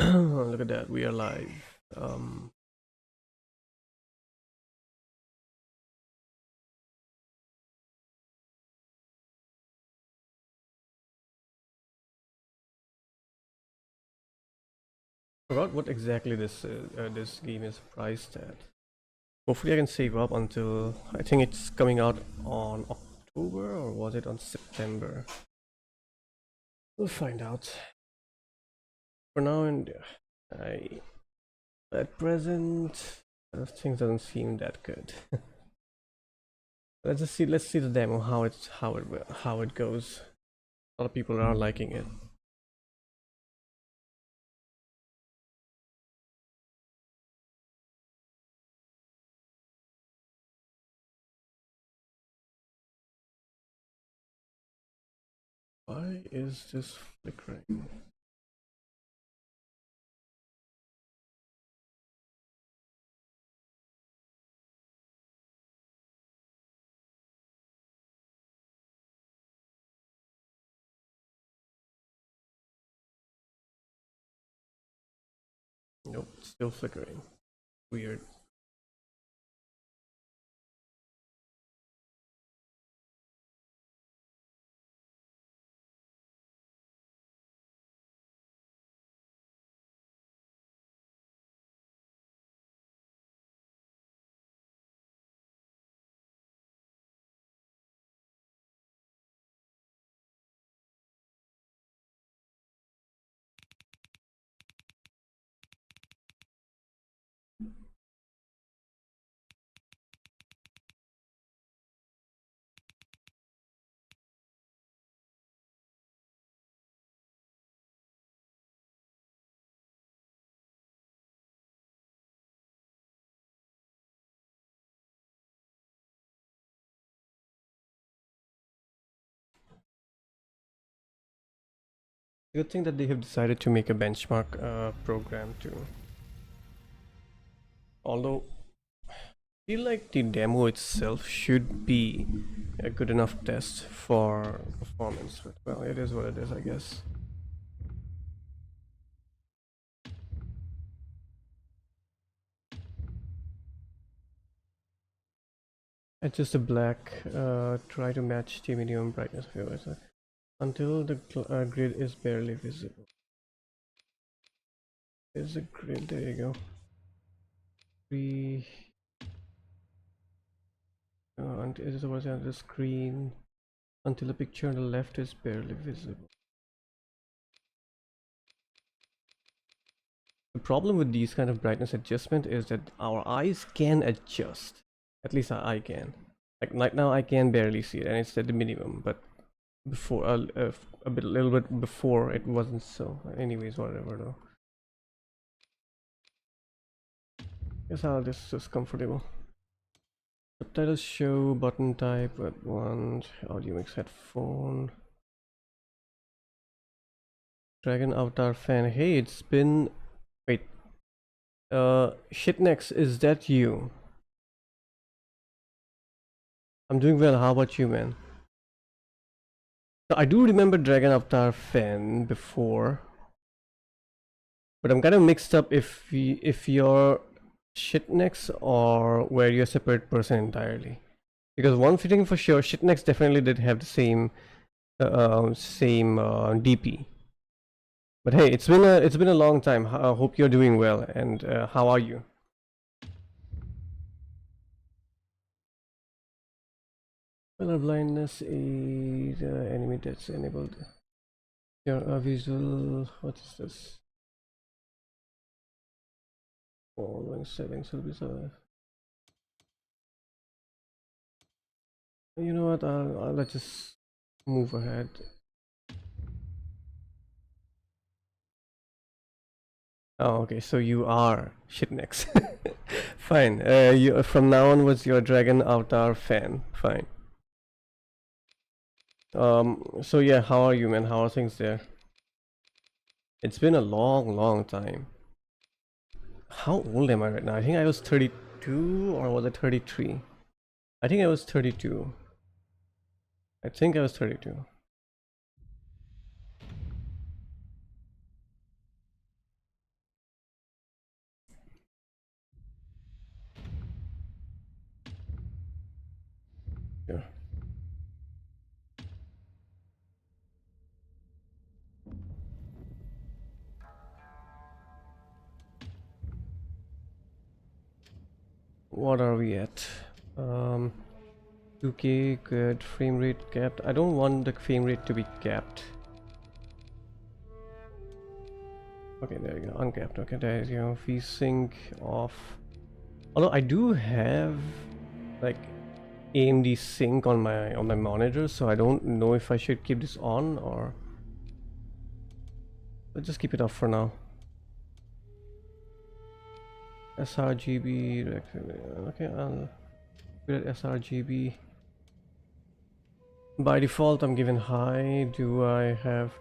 Look at that, we are live. Forgot what exactly this game is priced at. Hopefully I can save up until, I think it's coming out on October, or was it on September? We'll find out. For now, and at present, things doesn't seem that good. Let's see the demo, how it goes. A lot of people are liking it. Why is this flickering? Nope, still flickering. Weird. Good thing that they have decided to make a benchmark program too. Although, I feel like the demo itself should be a good enough test for performance, but well, it is what it is, I guess. Adjust the black, try to match the minimum brightness of your eyes until the grid is barely visible. There's a grid, there you go. And it is towards the end of the screen until the picture on the left is barely visible. The problem with these kind of brightness adjustment is that our eyes can adjust. At least I can. Like right now I can barely see it, and it's at the minimum. But before, a little bit before, it wasn't so. Anyways, whatever though. Guess how this is comfortable. Subtitles show, button type at one, audio mix headphone. Dragon Avatar fan. Hey, it's been. Wait. Shitnex, is that you? I'm doing well. How about you, man? So I do remember Dragon Avatar fan before, but I'm kind of mixed up if you're Shitnex or where you're a separate person entirely. Because one thing for sure, Shitnex definitely did have the same DP. But hey, it's been a long time. I hope you're doing well. And how are you? Color blindness is enemy that's enabled. Your visual. What is this? Following settings will be so. You know what? Let's just move ahead. Oh, okay. So you are Shitnex. Fine. You from now on was your Dragon Avatar fan. Fine. So yeah, how are you, man? How are things there? It's been a long time. How old am I right now? I think I was 32, or was it 33? I think I was 32. I think I was 32. Here. What are we at? 2K, good. Frame rate capped. I don't want the frame rate to be capped. Okay, there you go. Uncapped. Okay, there you go. VSync off. Although I do have like AMD sync on my monitor, so I don't know if I should keep this on or let's just keep it off for now. sRGB. Okay, I'll put it sRGB. By default, I'm given high. Do I have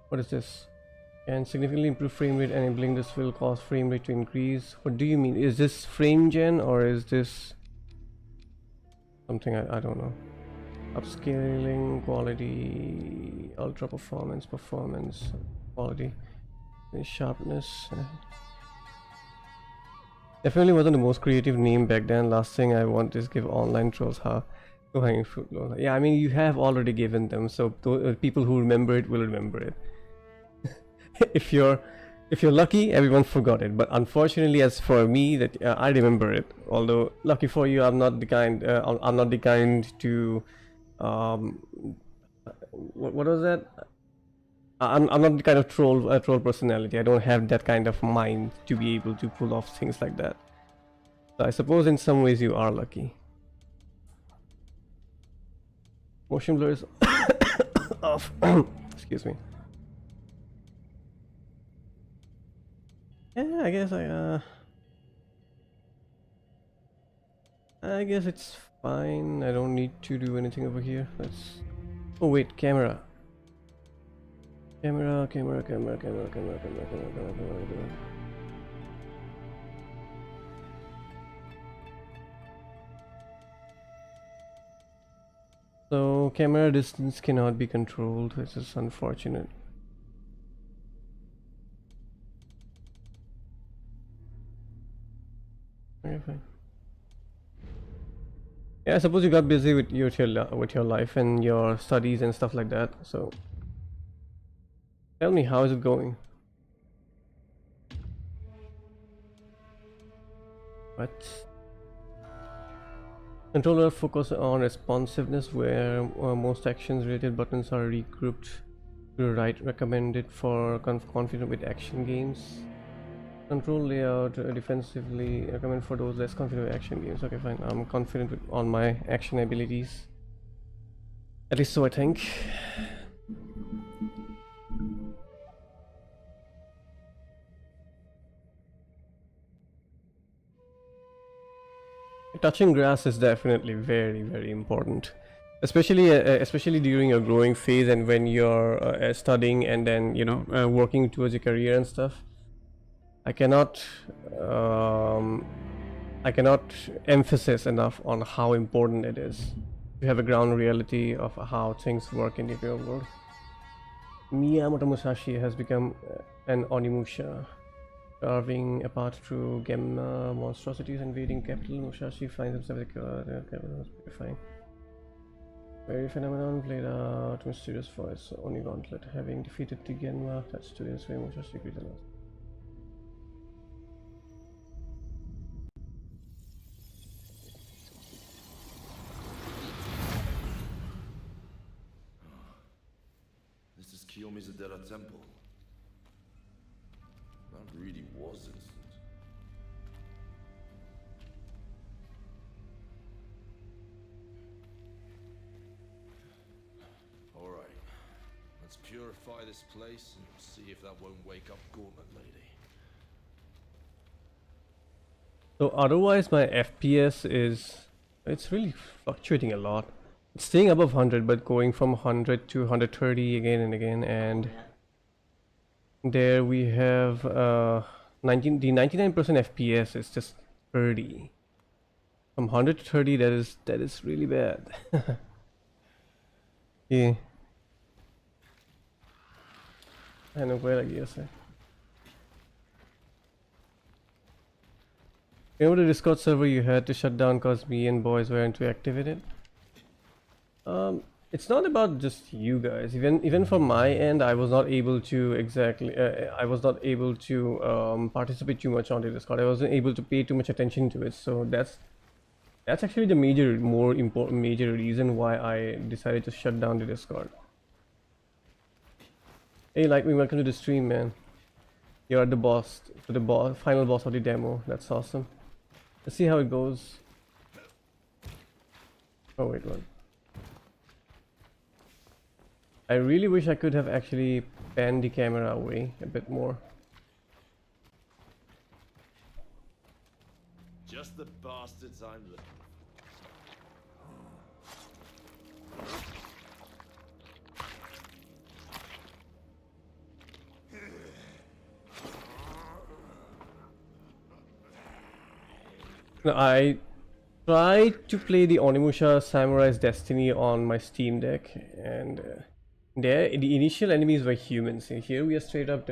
what is this? Can significantly improve frame rate. Enabling this will cause frame rate to increase. What do you mean? Is this frame gen or is this something I don't know? Upscaling, quality, ultra performance, quality, sharpness. Definitely wasn't the most creative name back then. Last thing I want is give online trolls low-hanging fruit. Yeah, I mean you have already given them, so people who remember it will remember it. if you're lucky, everyone forgot it. But unfortunately, as for me, that I remember it. Although lucky for you, I'm not the kind. I'm not the kind to. What was that? I'm not the kind of troll personality. I don't have that kind of mind to be able to pull off things like that. So I suppose in some ways you are lucky. Motion blur is off. Excuse me. Yeah, I guess it's fine. I don't need to do anything over here. Let's. Oh wait, camera. Camera. So camera distance cannot be controlled. This is unfortunate. Okay, fine. Yeah, I suppose you got busy with your life and your studies and stuff like that. So tell me, how is it going? What? Controller focus on responsiveness, where most actions related buttons are regrouped to the right, recommended for confident with action games. Control layout defensively, recommend for those less confident with action games. Okay, fine. I'm confident on my action abilities. At least so I think. Touching grass is definitely very important, especially during your growing phase and when you're studying and then working towards your career and stuff. I cannot emphasize enough on how important it is to have a ground reality of how things work in the real world. Miyamoto Musashi has become an Onimusha, carving apart through Gemna monstrosities invading capital. Musashi finds himself fine. Very phenomenon played out mysterious voice. Oni Gauntlet, having defeated the Genma, that students where Musashi greeted us. This is Kiyomizu-dera Temple. That really was instant. Alright, let's purify this place and see if that won't wake up Gauntlet Lady. So otherwise my FPS it's really fluctuating a lot. It's staying above 100 but going from 100 to 130 again and again, and there we have the 99% FPS is just 30. From 100 to 30, that is really bad. Yeah. I know where I guess. Remember the Discord server you had to shut down because me and boys weren't too active in it? It's not about just you guys. Even from my end, I was not able to exactly. I was not able to participate too much on the Discord. I wasn't able to pay too much attention to it. So that's actually the more important major reason why I decided to shut down the Discord. Hey, Lightwing, welcome to the stream, man. You're at the boss, to the boss, final boss of the demo. That's awesome. Let's see how it goes. Oh wait, what? I really wish I could have actually panned the camera away a bit more. Just the bastards I'm looking No, I tried to play the Onimusha Samurai's Destiny on my Steam Deck, and there the initial enemies were humans. And here we are straight up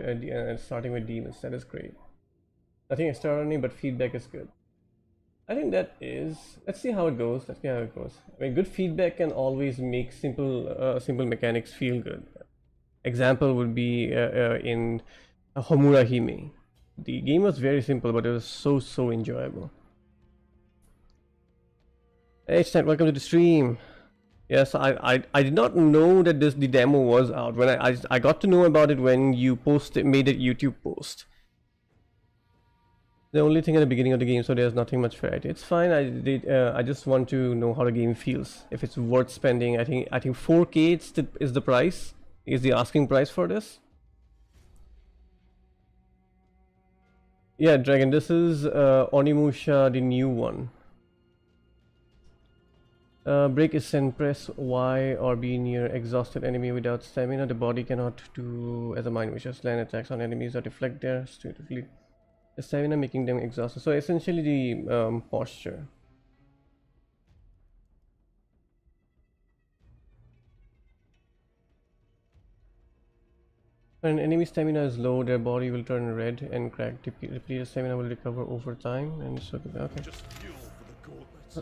starting with demons. That is great. Nothing extraordinary, but feedback is good. I think that is. Let's see how it goes. Let's see how it goes. I mean, good feedback can always make simple mechanics feel good. Example would be in Homura Hime. The game was very simple, but it was so enjoyable. Hey Chat, welcome to the stream. Yes, I did not know that the demo was out. When I got to know about it when you made a YouTube post. The only thing at the beginning of the game, so there's nothing much variety. It's fine. I just want to know how the game feels. If it's worth spending. I think 4K is the price. Is the asking price for this? Yeah, Dragon. This is Onimusha, the new one. Break is send, press Y or B near exhausted enemy without stamina. The body cannot do as a mind wishes. Land attacks on enemies or deflect their straight the stamina, making them exhausted. So essentially the posture. When enemy stamina is low, their body will turn red and crack. Depleted stamina will recover over time, and so okay. Just fuel for the gauntlets.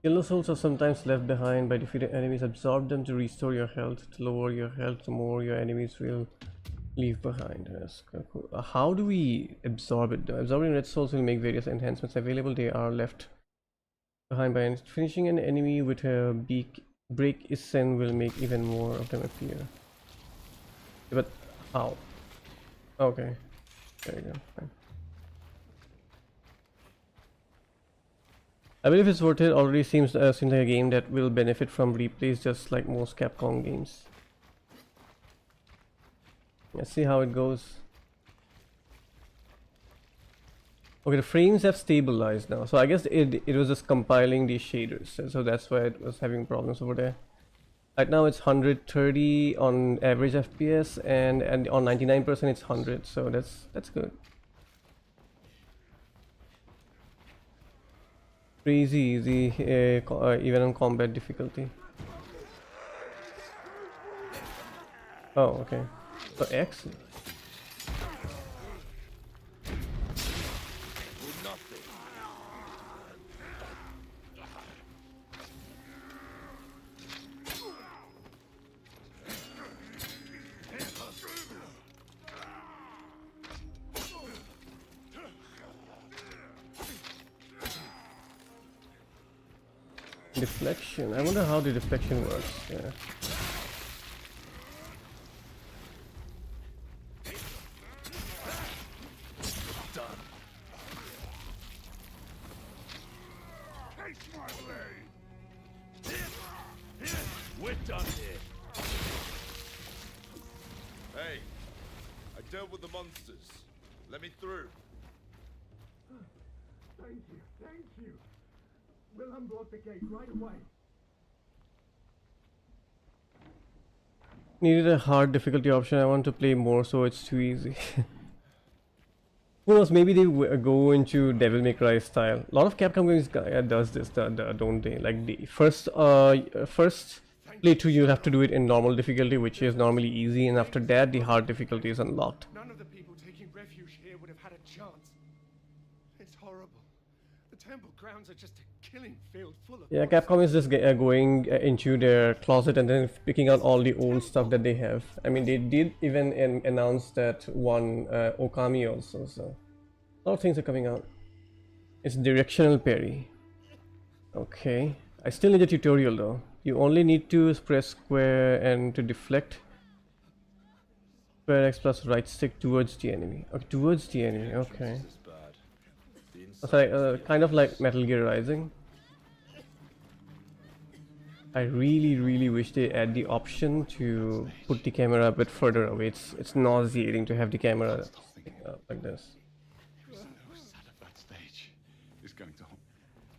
Yellow souls are sometimes left behind by defeated enemies. Absorb them to restore your health. To lower your health, the more your enemies will leave behind. That's cool. How do we absorb it though? Absorbing red souls will make various enhancements available. They are left behind by finishing an enemy with a break is send will make even more of them appear. But how? Okay, there you go. Fine. I believe it's worth it. Already seems like a game that will benefit from replays, just like most Capcom games. Let's see how it goes. Okay, the frames have stabilized now, so I guess it was just compiling these shaders, so that's why it was having problems over there. Right now it's 130 on average FPS, and on 99% it's 100, so that's good. Crazy easy, even on combat difficulty. Oh, okay. So X. Deflection. I wonder how the deflection works. Yeah. We're done here. Hey, I dealt with the monsters. Let me through. Thank you. We'll unblock the gate right away. Needed a hard difficulty option. I want to play more, so it's too easy. Who knows? Maybe they go into Devil May Cry style. A lot of Capcom games does this, don't they? Like the first playthrough, you have to do it in normal difficulty, which is normally easy, and after that, the hard difficulty is unlocked. None of the people taking refuge here here would have had a chance. It's horrible. The temple grounds are just a killing field full of... Yeah, Capcom is just going into their closet and then picking out all the old stuff that they have. I mean, they did even announce that one Okami also, so a lot of things are coming out. It's directional parry. Okay, I still need a tutorial though. You only need to press square and to deflect. Square X plus right stick towards the enemy. Okay, towards the enemy, okay. This is bad. The Oh, sorry, kind of like Metal Gear Rising. I really wish they add the option to put the camera a bit further away. It's nauseating to have the camera like this. Sat at that stage is going to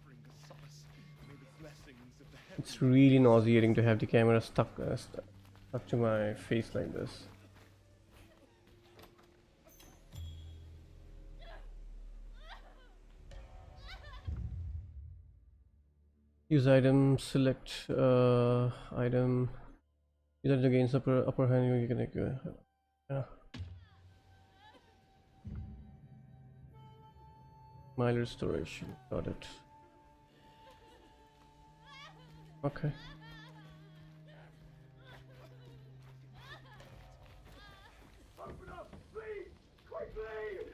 Bring the solace, may the blessings of the heaven... It's really nauseating to have the camera stuck to my face like this. Use item, select item. Use it against upper hand. You can go. Yeah. Mild restoration. Got it. Okay. Open up, please! Quickly!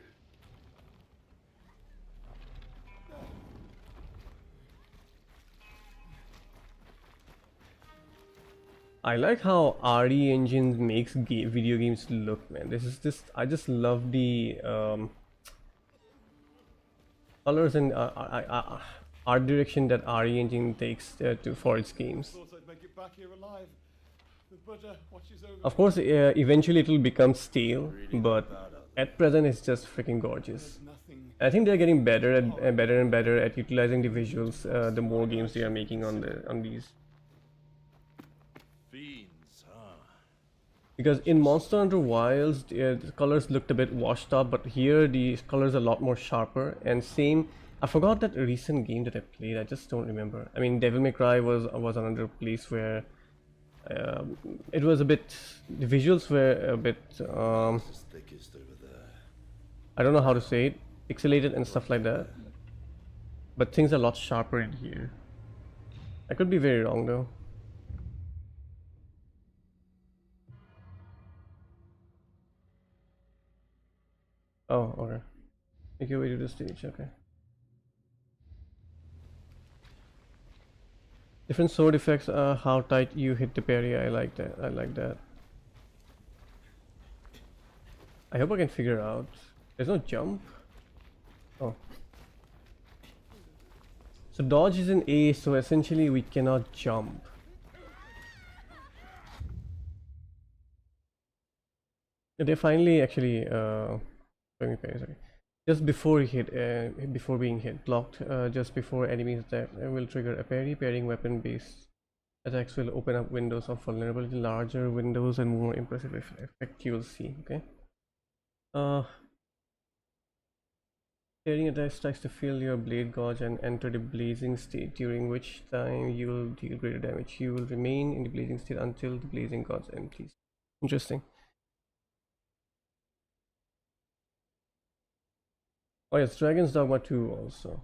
I like how RE Engine makes video games look, man. This is just I just love the colors and art direction that RE Engine takes for its games. thought I'd make it back here alive. The Buddha watches over Of course, eventually it will become stale, but at present it's just freaking gorgeous. nothing. I think they're getting better at better and better at utilizing the visuals the more games they are making on these. fiends, huh? Because in Monster Hunter Wilds, the colors looked a bit washed up, but here the colors are a lot more sharper. And same, I forgot that recent game that I played. I just don't remember. I mean, Devil May Cry was another place where it was a bit. The visuals were a bit. It's thickest over there. I don't know how to say it, pixelated and stuff like that. But things are a lot sharper in here. I could be very wrong though. Oh, okay. Make your way to the stage, okay. Different sword effects, how tight you hit the parry, I like that, I like that. I hope I can figure out. There's no jump? Oh. So dodge is an A, so essentially we cannot jump. They finally actually, let me pay, sorry. Just before before being hit, blocked just before enemies attack, will trigger a parry. Parrying weapon-based attacks will open up windows of vulnerability, larger windows, and more impressive effect you will see. Okay. Parrying attacks strikes to fill your blade gauge and enter the blazing state, during which time you will deal greater damage. You will remain in the blazing state until the blazing gauge empties. Interesting. Oh yes, Dragon's Dogma 2 also.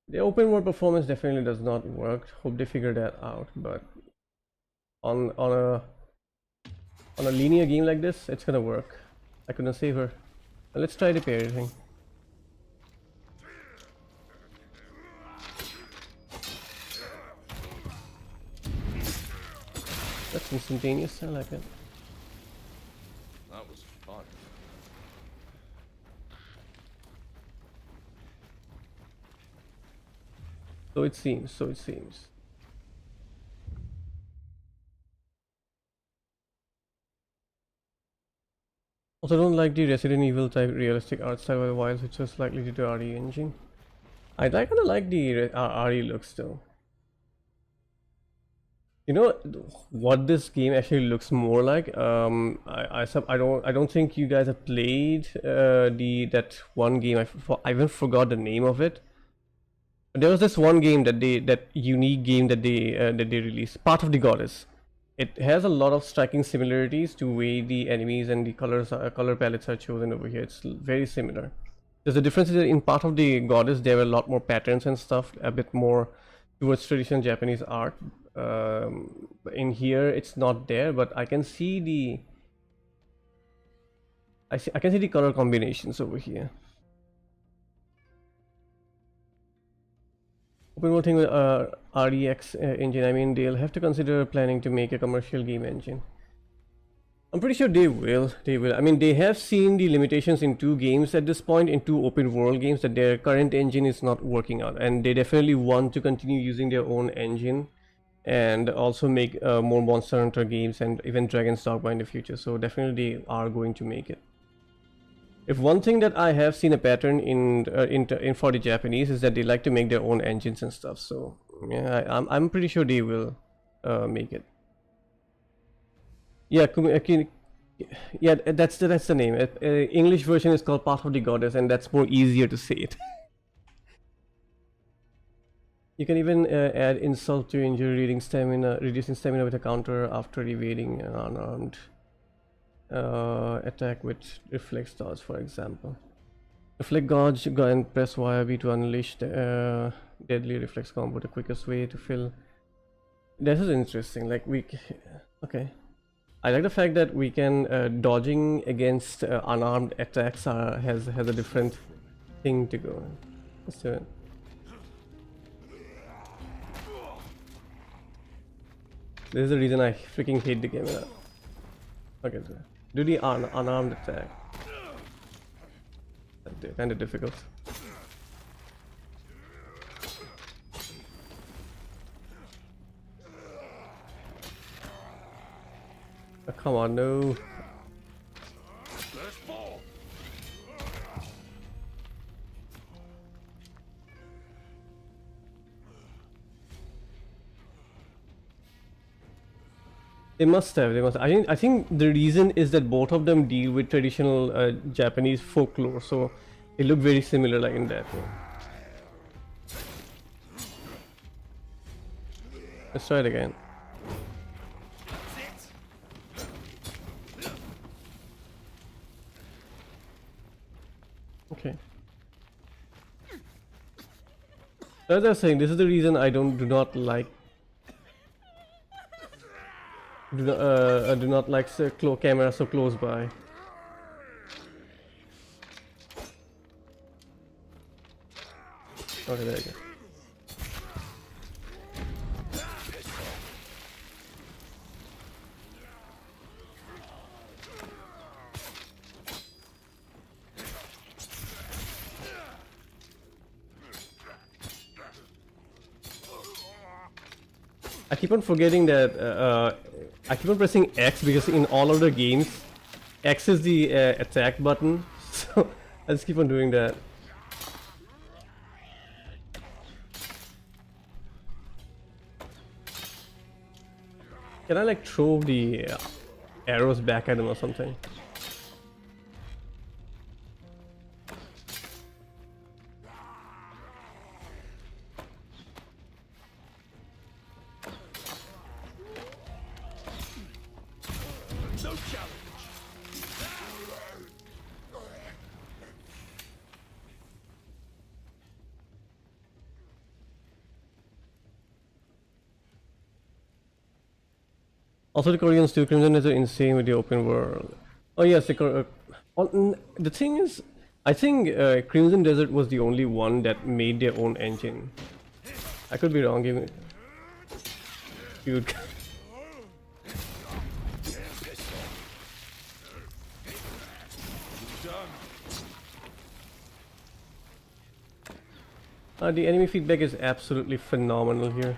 The open world performance definitely does not work. Hope they figure that out. But on a linear game like this, it's gonna work. I couldn't save her. Now let's try the parry thing. That's instantaneous. I like it. That was fun. So it seems. So it seems. Also, don't like the Resident Evil type realistic art style of the Wilds, which was slightly due to RE engine. I kind of like the RE looks though. You know what this game actually looks more like? I don't think you guys have played that one game. I even forgot the name of it. There was this one game that unique game that they released, Path of the Goddess. it has a lot of striking similarities to way the enemies and the color palettes are chosen over here. It's very similar. There's a difference is that in part of the goddess there were a lot more patterns and stuff, a bit more towards traditional Japanese art. In here it's not there, but I can see the I can see the color combinations over here. Open world thing with REX engine. I mean, they'll have to consider planning to make a commercial game engine. I'm pretty sure they will. They will. I mean, they have seen the limitations in 2 games at this point, in 2 open world games, that their current engine is not working out, and they definitely want to continue using their own engine, and also make more Monster Hunter games and even Dragon's Dogma in the future. So definitely they are going to make it. If one thing that I have seen a pattern in for the Japanese is that they like to make their own engines and stuff. So yeah, I'm pretty sure they will make it. Yeah, yeah, that's the name. English version is called Path of the Goddess, and that's more easier to say it. You can even add insult to injury, reducing stamina with a counter after evading an unarmed attack with reflex dodge, for example. Reflect dodge, go and press YB to unleash the deadly reflex combo, the quickest way to fill. This is interesting. Like okay. I like the fact that we can dodging against unarmed attacks has a different thing to go. Let's do it. This is the reason I freaking hate the game. Okay, so do the unarmed attack. That's kind of difficult. Oh, come on, no. They must have. They must. I think the reason is that both of them deal with traditional Japanese folklore, so they look very similar, like in that way. Let's try it again. Okay. As I was saying, this is the reason I do not like camera so close by. Okay, there you go. I keep on forgetting that I keep on pressing X because in all other games X is the attack button, so I just keep on doing that. Can I like throw the arrows back at him or something? Also, the Koreans too. Crimson Desert insane with the open world. Oh yes, the thing is, I think Crimson Desert was the only one that made their own engine. I could be wrong. Dude. The enemy feedback is absolutely phenomenal here.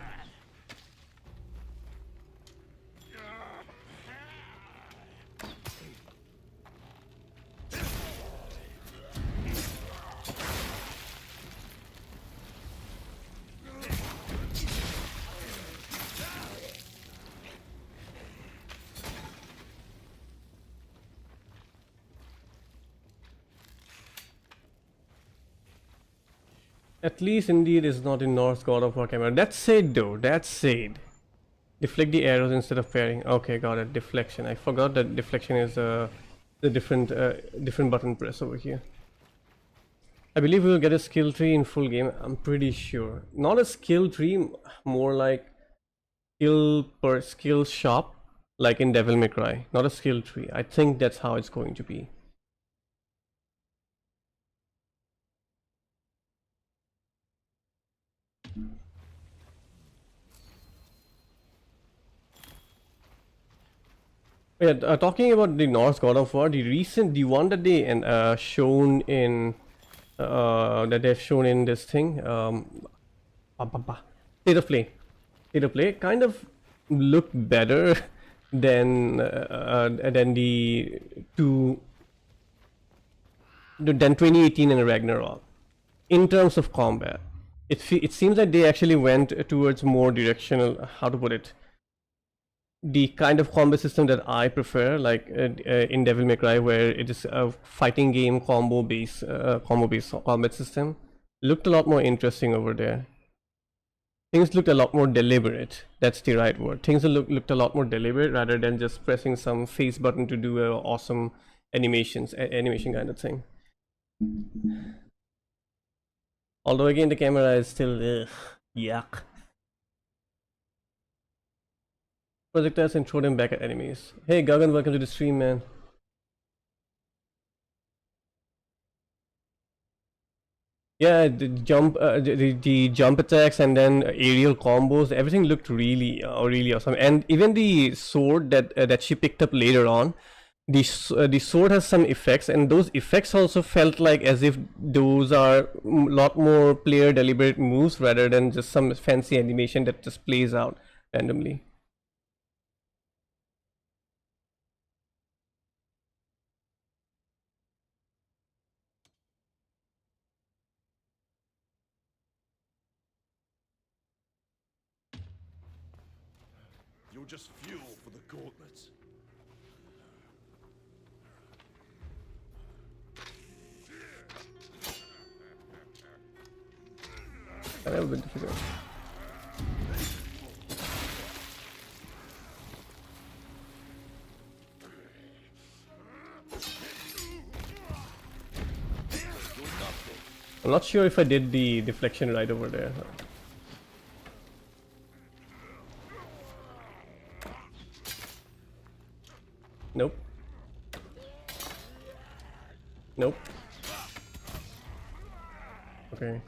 At least indeed is not in Norse God of War camera. That's said though, that's said. Deflect the arrows instead of parrying. Okay, got it. Deflection. I forgot that deflection is the different button press over here. I believe we will get a skill tree in full game. I'm pretty sure. Not a skill tree, more like skill shop, like in Devil May Cry. Not a skill tree. I think that's how it's going to be. Yeah, talking about the Norse God of War, the one that they shown in that they've shown in this thing, State of Play. State of Play kind of looked better than the two than 2018 and Ragnarok in terms of combat. It seems like they actually went towards more directional. How to put it? The kind of combat system that I prefer, like in Devil May Cry, where it is a fighting game combo based combat system, looked a lot more interesting over there. Things looked a lot more deliberate. That's the right word. Things looked a lot more deliberate rather than just pressing some face button to do a awesome animation kind of thing. Although again, the camera is still yuck. Projectiles and throw them back at enemies. Hey Gagan, welcome to the stream, man. Yeah, the jump attacks and then aerial combos, everything looked really awesome. And even the sword that she picked up later on, the sword has some effects, and those effects also felt like as if those are a lot more player deliberate moves rather than just some fancy animation that just plays out randomly. You're just fuel for the gauntlets. A little bit difficult. I'm not sure if I did the deflection right over there. Nope. Nope. Okay.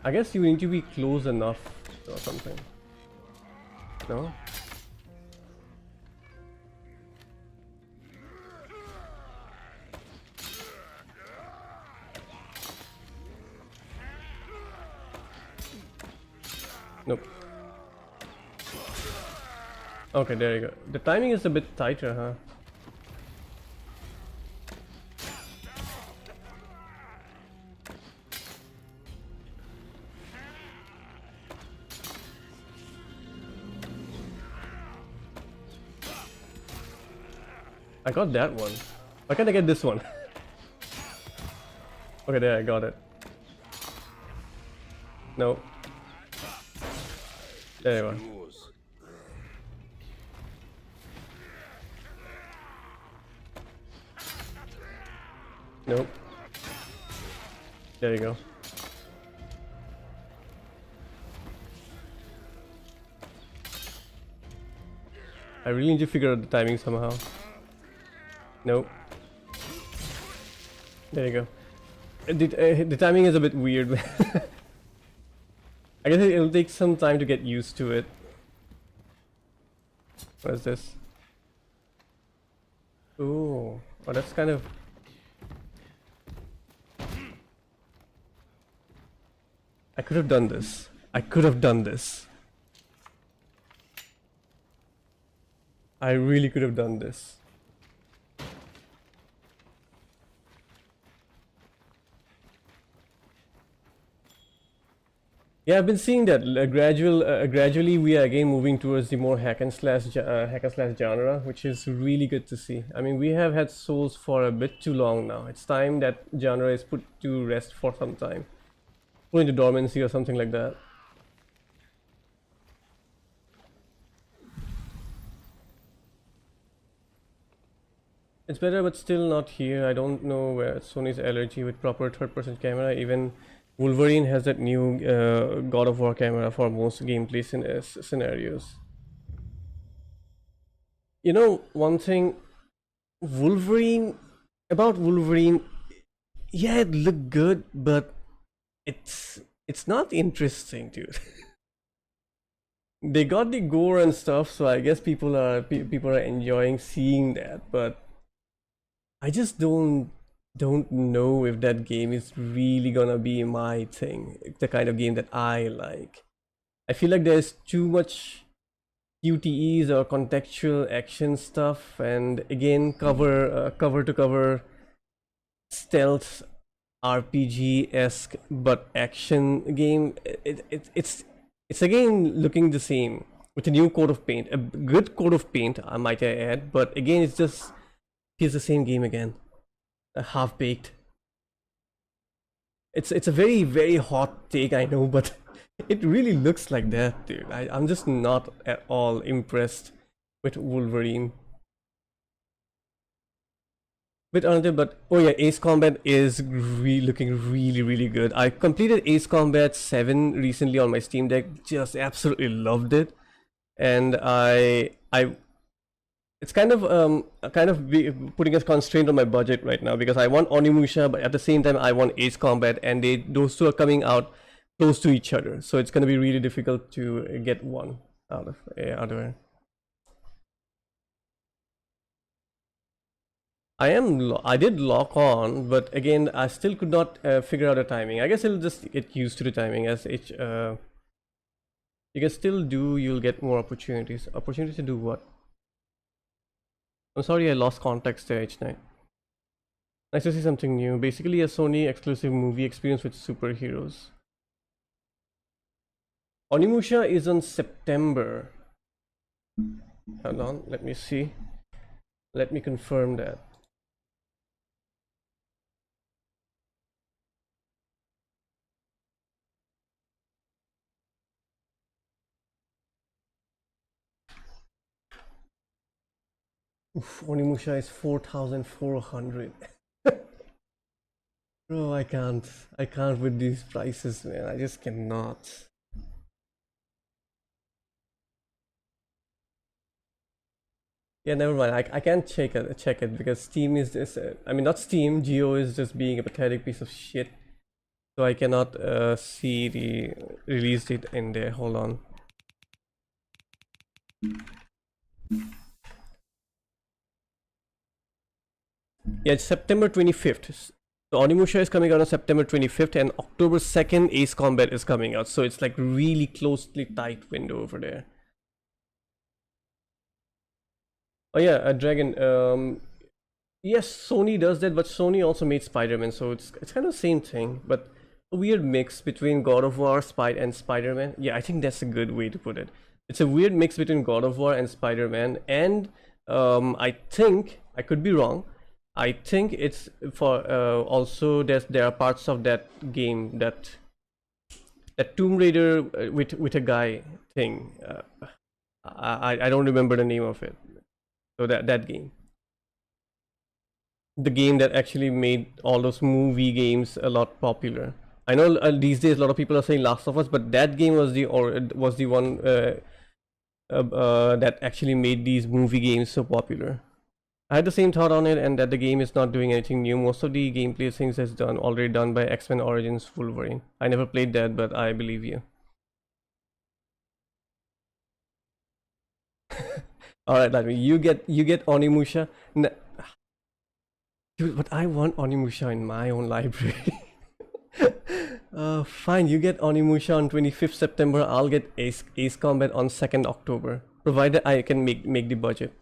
I guess you need to be close enough or something. No? Nope. Okay, there you go. The timing is a bit tighter, huh? I got that one. Why can't I get this one? Okay, there, I got it. No. There you are. Nope. There you go. I really need to figure out the timing somehow. Nope. There you go. The timing is a bit weird. I guess it'll take some time to get used to it. What is this? Ooh. Oh, that's kind of... I could have done this. I could have done this. I really could have done this. Yeah, I've been seeing that gradually we are again moving towards the more hack and slash genre, which is really good to see. I mean, we have had Souls for a bit too long now. It's time that genre is put to rest for some time. go into dormancy or something like that. It's better, but still not here. I don't know where Sony's allergy with proper third-person camera. Even Wolverine has that new God of War camera for most gameplay scenarios. You know, one thing, Wolverine, about Wolverine, yeah, it looked good, but it's not interesting, dude. They got the gore and stuff, so I guess people are enjoying seeing that, but I just don't know if that game is really gonna be my thing, the kind of game that I like. I feel like there's too much QTEs or contextual action stuff, and again, cover to cover stealth RPG-esque but action game. It's again looking the same with a new coat of paint, a good coat of paint, I might add, but again, it's just feels the same game again, half baked. It's a very hot take, I know, but it really looks like that, dude. I'm just not at all impressed with Wolverine. But oh yeah, Ace Combat is looking really good. I completed Ace Combat 7 recently on my Steam Deck. Just absolutely loved it, and it's kind of putting a constraint on my budget right now because I want Onimusha, but at the same time I want Ace Combat, and those two are coming out close to each other, so it's gonna be really difficult to get one out of it. I did lock on, but again I still could not figure out the timing. I guess it'll just get used to the timing as you can still do. You'll get more opportunities. Opportunities to do what? I'm sorry, I lost context there, H9. Nice to see something new. Basically a Sony exclusive movie experience with superheroes. Onimusha is on September. Hold on, let me see. Let me confirm that. Oof, Onimusha is 4,400. Bro, I can't with these prices, man. I just cannot. Yeah, never mind. I can't check it because Steam is just. I mean, not Steam. Geo is just being a pathetic piece of shit. So I cannot see the release date in there. Hold on. Yeah, it's September 25th. So Onimusha is coming out on September 25th, and October 2nd, Ace Combat is coming out. So it's like really closely tight window over there. Oh yeah, a Dragon. Yes, Sony does that, but Sony also made Spider-Man, so it's kind of the same thing, but a weird mix between God of War, and Spider-Man. Yeah, I think that's a good way to put it. It's a weird mix between God of War and Spider-Man, and I think, I could be wrong, I think it's for also there are parts of that game that Tomb Raider with a guy thing. I don't remember the name of it. So that game, the game that actually made all those movie games a lot popular. I know these days a lot of people are saying Last of Us, but that game was the one that actually made these movie games so popular. I had the same thought on it, and that the game is not doing anything new. Most of the gameplay things is already done by X-Men Origins Wolverine. I never played that, but I believe you. All right, Ladmi, you get Onimusha. Dude, but I want Onimusha in my own library. Fine, you get Onimusha on 25th September. I'll get Ace Combat on 2nd October, provided I can make the budget.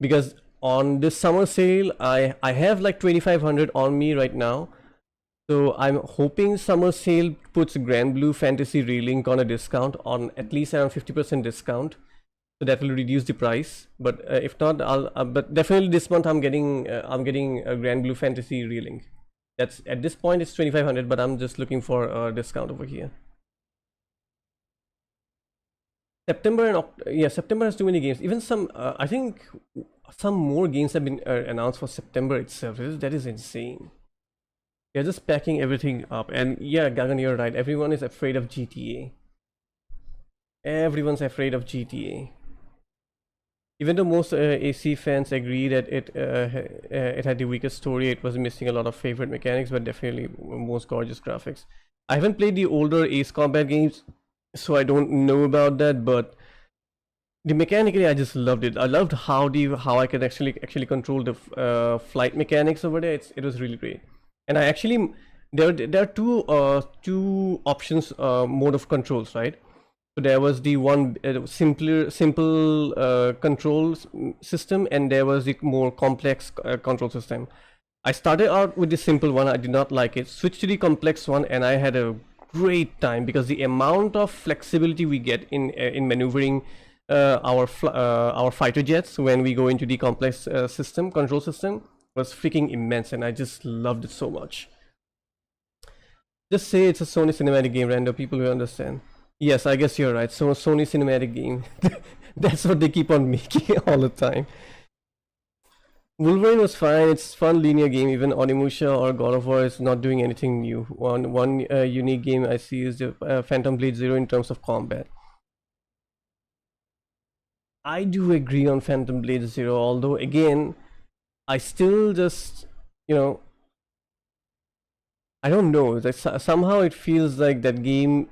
Because on this summer sale, I have like 2,500 on me right now. So I'm hoping summer sale puts Grand Blue Fantasy Relink on a discount, on at least around 50% discount. So that will reduce the price. But if not, but definitely this month I'm getting a Grand Blue Fantasy Relink. That's at this point it's 2500, but I'm just looking for a discount over here. September and yeah, September has too many games. Even some, I think some more games have been announced for September itself. That is insane. They're just packing everything up. And yeah, Gagan, you're right. Everyone is afraid of GTA. Everyone's afraid of GTA. Even though most AC fans agree that it had the weakest story, it was missing a lot of favorite mechanics, but definitely most gorgeous graphics. I haven't played the older Ace Combat games, so I don't know about that, but the mechanically I just loved it. I loved how I can actually control the flight mechanics over there. It was really great. And I actually there are two options mode of controls, right? So there was the one simple control system, and there was the more complex control system. I started out with the simple one. I did not like it. Switched to the complex one, and I had a great time because the amount of flexibility we get in maneuvering our fighter jets when we go into the complex control system was freaking immense, and I just loved it so much. Just say it's a Sony cinematic game, random people will understand. Yes, I guess you're right. So Sony cinematic game. That's what they keep on making all the time. Wolverine was fine. It's fun linear game. Even Onimusha or God of War is not doing anything new. One unique game I see is the Phantom Blade Zero in terms of combat. I do agree on Phantom Blade Zero, although again, I still just, you know, I don't know. Somehow it feels like that game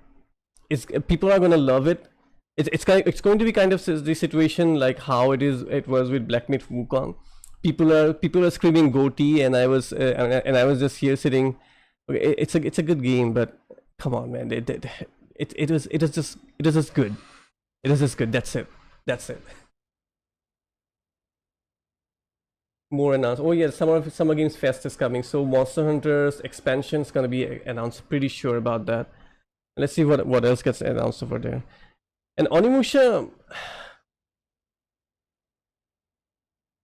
is people are gonna love it. It's going to be kind of the situation like how it was with Black Myth Wukong. People are screaming goatee, and I was just here sitting. Okay, it's a good game, but come on, man. It was just good. It was just good. That's it. More announced. Oh yeah, Summer Games Fest is coming. So Monster Hunter's expansion is gonna be announced. Pretty sure about that. Let's see what else gets announced over there. And Onimusha,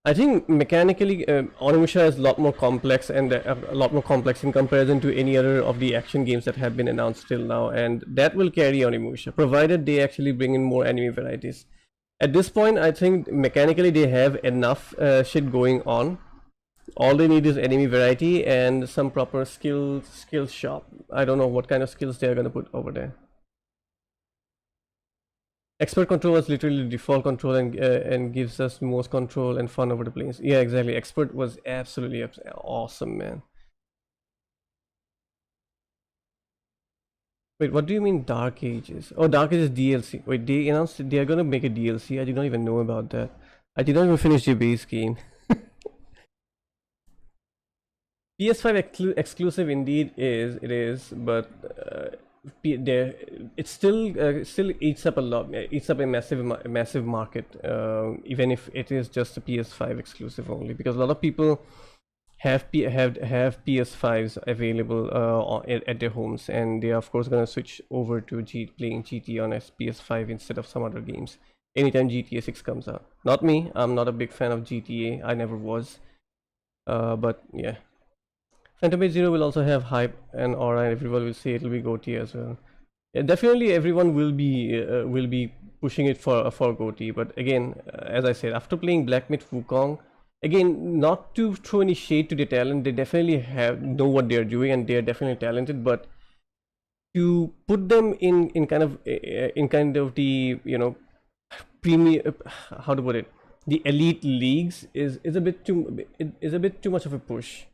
I think mechanically Onimusha is a lot more complex and a lot more complex in comparison to any other of the action games that have been announced till now, and that will carry Onimusha provided they actually bring in more enemy varieties. At this point, I think mechanically they have enough shit going on. All they need is enemy variety and some proper skill shop. I don't know what kind of skills they are gonna put over there. Expert control was literally the default control and gives us most control and fun over the place. Yeah, exactly. Expert was absolutely awesome, man. Wait, what do you mean Dark Ages? Oh, Dark Ages DLC. Wait, they announced they are gonna make a DLC. I did not even know about that. I did not even finish the base game. PS5 exclusive indeed it is, but it still eats up a lot, eats up a massive market, even if it is just a PS5 exclusive only, because a lot of people have PS5s available at their homes, and they are of course gonna switch over to playing GT on PS5 instead of some other games anytime GTA 6 comes out. Not me, I'm not a big fan of GTA, I never was, but yeah. Phantom Blade Zero will also have hype and aura, and everyone will say it will be GOTY as well. Yeah, definitely everyone will be pushing it for GOTY, but again, as I said, after playing Black Myth Wukong, again, not to throw any shade to the talent, they definitely know what they're doing and they're definitely talented, but to put them in kind of the, you know, premium, how to put it, the elite leagues is a bit too much of a push.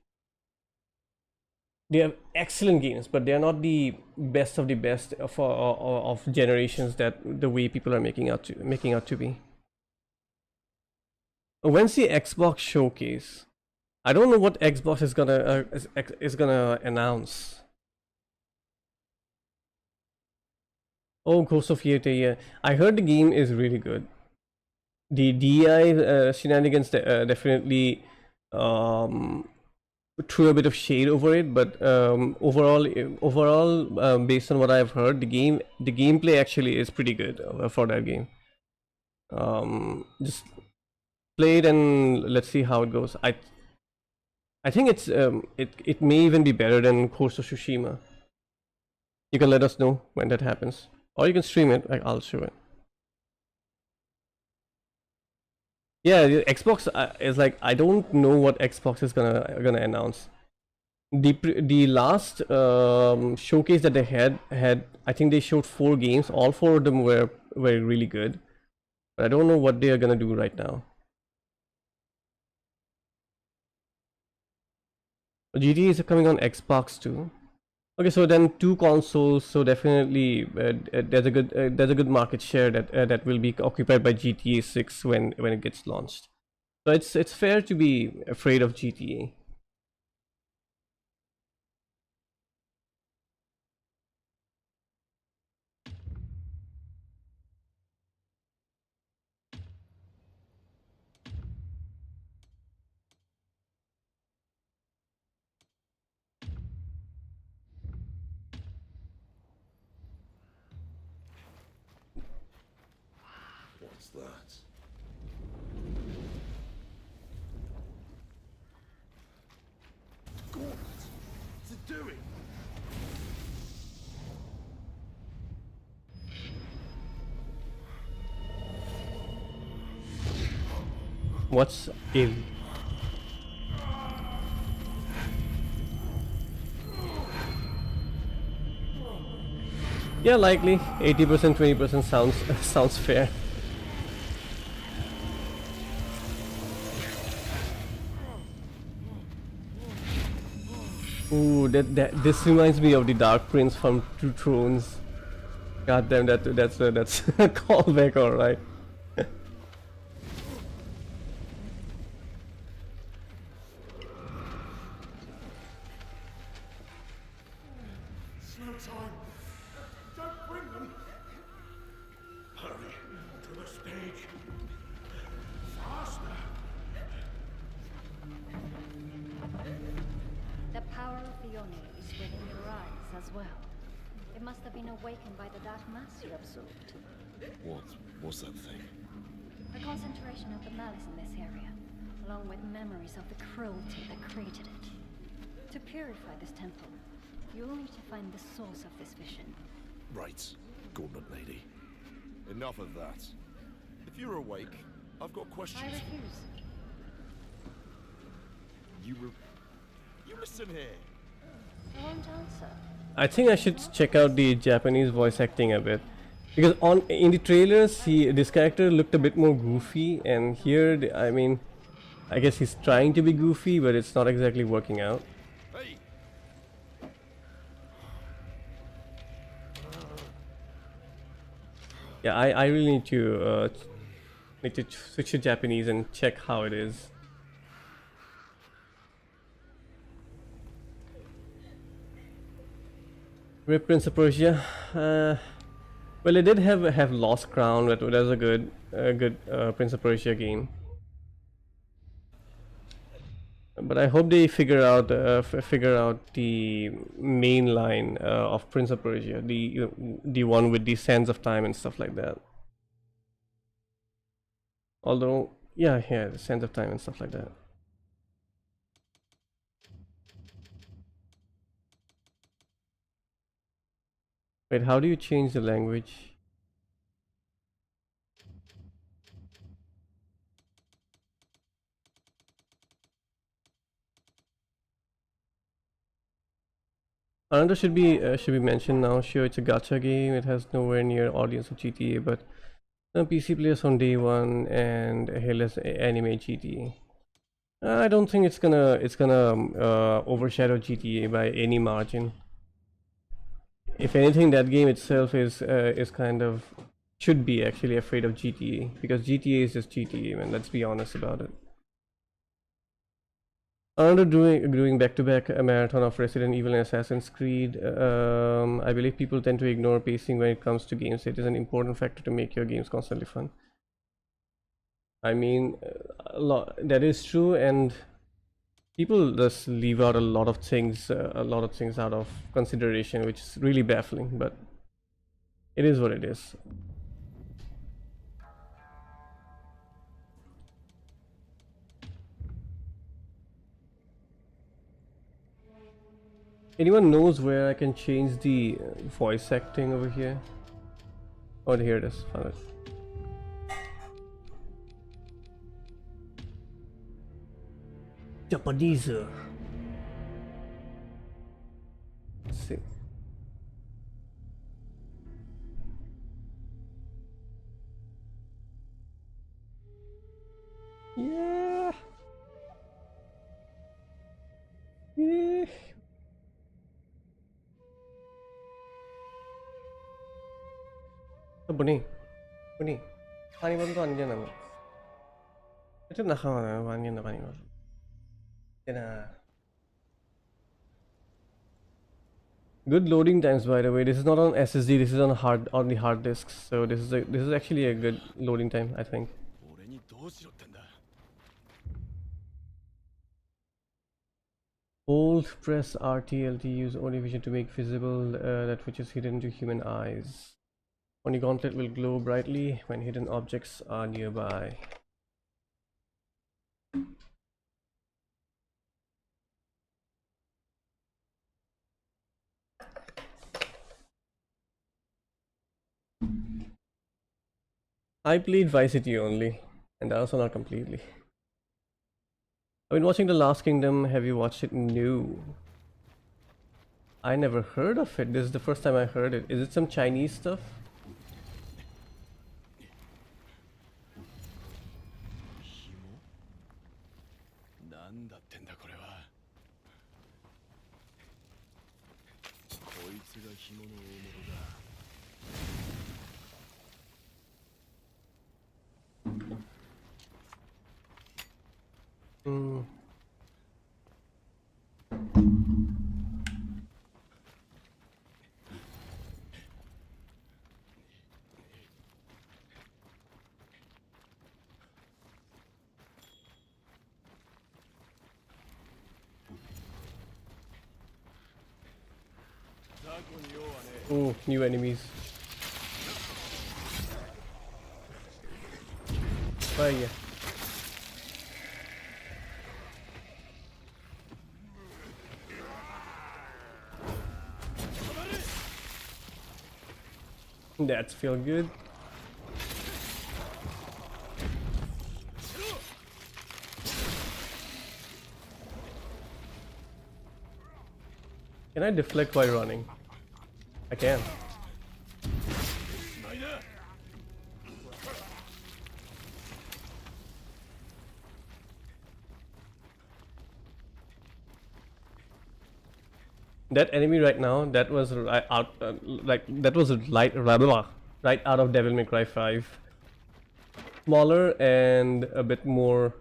They have excellent games, but they are not the best of the best of generations that the way people are making out to be. When's the Xbox showcase? I don't know what Xbox is gonna announce. Oh, Ghost of Yete, yeah. I heard the game is really good. The DI shenanigans definitely threw a bit of shade over it, but overall, based on what I've heard, the gameplay actually is pretty good for that game. Just play it and let's see how it goes. I think it may even be better than Ghost of Tsushima. You can let us know when that happens, or you can stream it. Like I'll show it. Yeah, the Xbox is like I don't know what Xbox is gonna announce. The last showcase that they had I think they showed 4 games. All 4 of them were really good, but I don't know what they are gonna do right now. GTA is coming on Xbox too. Okay, so then 2 consoles. So definitely there's a good market share that will be occupied by GTA 6 when it gets launched. So it's fair to be afraid of GTA. What's that? Gauntlet? What's it doing? What's ill? Yeah, likely 80%, 20% sounds sounds fair. Ooh, that this reminds me of the Dark Prince from Two Thrones. God damn, that's a callback, all right. It's no time. Don't bring them. Hurry to the stage. Faster. The power of the Oni is within your eyes as well. It must have been awakened by the dark mass you absorbed. What's that thing? A concentration of the malice in this area, along with memories of the cruelty that created it. To purify this temple, you will need to find the source of this vision. Right, Gauntlet Lady. Enough of that. If you're awake, I've got I questions. refuse. You listen here. I won't answer. I think I should check out the Japanese voice acting a bit, because in the trailers this character looked a bit more goofy, and here I mean, I guess he's trying to be goofy, but it's not exactly working out. Hey! Yeah, I really need to switch to Japanese and check how it is. Rip Prince of Persia. Well, it did have Lost Crown, but that was a good Prince of Persia game. But I hope they figure out the main line of Prince of Persia, the one with the Sands of Time and stuff like that. Although, yeah, the Sands of Time and stuff like that. Wait, how do you change the language? Another should be mentioned now. Sure, it's a gacha game. It has nowhere near audience of GTA, but PC players on day one and hailers anime GTA. I don't think it's gonna overshadow GTA by any margin. If anything, that game itself is kind of should be actually afraid of GTA, because GTA is just GTA, man. Let's be honest about it. Another doing back-to-back a marathon of Resident Evil and Assassin's Creed. I believe people tend to ignore pacing when it comes to games. It is an important factor to make your games constantly fun. I mean, that is true, and people just leave out a lot of things out of consideration, which is really baffling. But it is what it is. Anyone knows where I can change the voice acting over here? Oh, here it is. Found it. Japanese. Let's see. Yeah. Yeah. Bunny. Bunny. Pani bottle to aniya na mo. Ito nakaw na. Pani na pani bottle. Yan na. Good loading times, by the way. This is not on SSD. This is on the hard disks. So this is actually a good loading time, I think. 俺にどうしろってんだ。 Hold, press RTLT, use only vision to make visible that which is hidden to human eyes. Only gauntlet will glow brightly when hidden objects are nearby. I played Vice City only, and also not completely. I've been watching The Last Kingdom. Have you watched it? No. I never heard of it. This is the first time I heard it. Is it some Chinese stuff? なんだってんだこれは。こいつが紐の大物だ。 Hmm. Oh, new enemies. Oh yeah. That's feel good. Can I deflect while running? I can. That enemy right now, that was right out, that was right out of Devil May Cry 5. Smaller and a bit more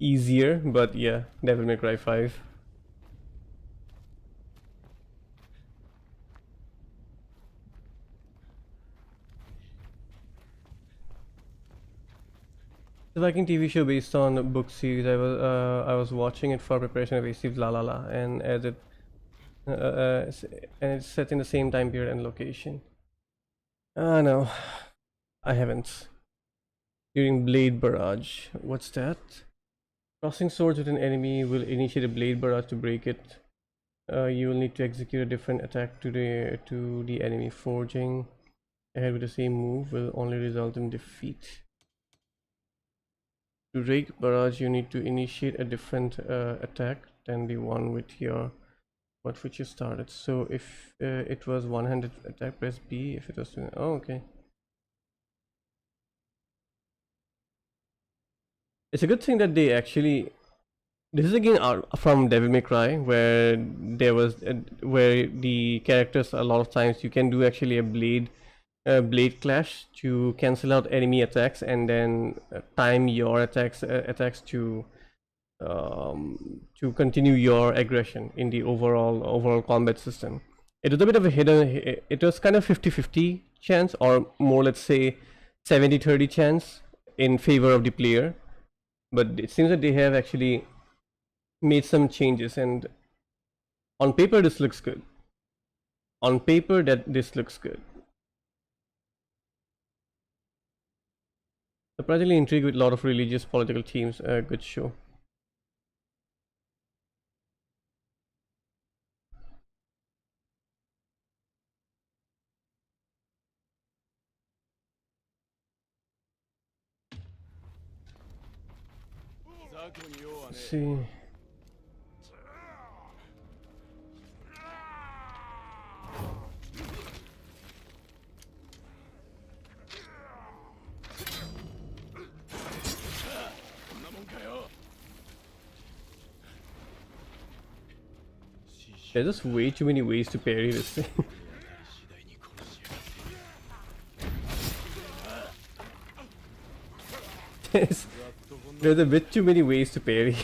easier, but yeah, Devil May Cry 5. The Viking TV show based on a book series. I was watching it for preparation of AC La La La, and as it and it's set in the same time period and location. No, I haven't. During Blade Barrage, what's that? Crossing swords with an enemy will initiate a Blade Barrage to break it. You will need to execute a different attack to the enemy. Forging ahead with the same move will only result in defeat. To break barrage, you need to initiate a different attack than the one with your which you started. So if it was one-handed attack, press B. If it was oh, okay. It's a good thing that they actually. This is again out from Devil May Cry, where there was where the characters a lot of times you can do actually a blade clash to cancel out enemy attacks and then time your attacks to continue your aggression in the overall combat system. It was a bit of a hidden. It was kind of 50-50 chance, or more, let's say 70-30 chance in favor of the player. But it seems that they have actually made some changes, and on paper this looks good. On paper this looks good. Surprisingly intrigued with a lot of religious political themes. Good show. Let's see. There's just way too many ways to parry this thing. There's a bit too many ways to parry.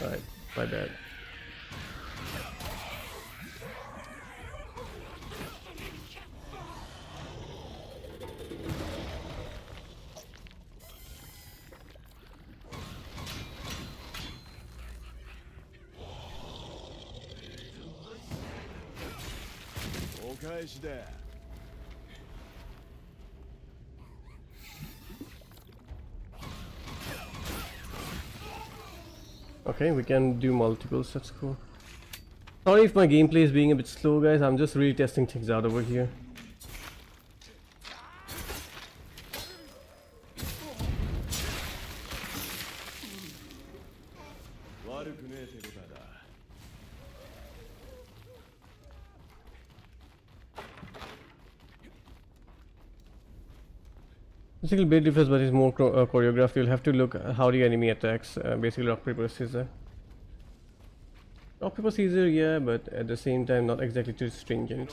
Alright, my bad. Okay, we can do multiples, that's cool. Sorry if my gameplay is being a bit slow, guys, I'm just really testing things out over here. Basically, bit differs, but it's more choreographed. You'll have to look how the enemy attacks. Basically, rock paper scissors. Rock paper scissors, yeah, but at the same time, not exactly too stringent.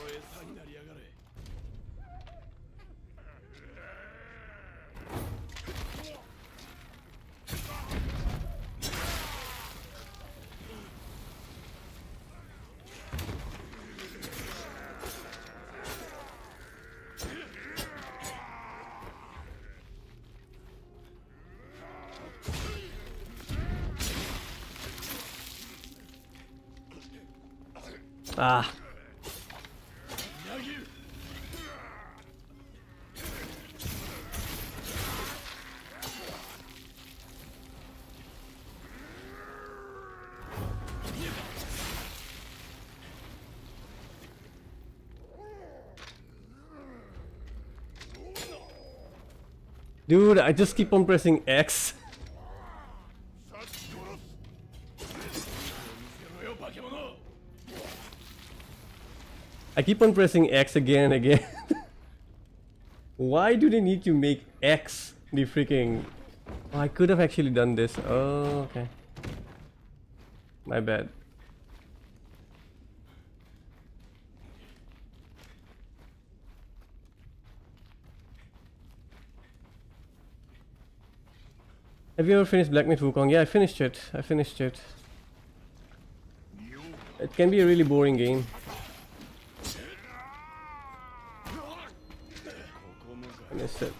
Ah. Dude, I just keep on pressing X. I keep on pressing X again and again. Why do they need to make X the freaking... Oh, I could have actually done this. Oh, okay. My bad. Have you ever finished Black Myth Wukong? Yeah, I finished it. It can be a really boring game. I missed it.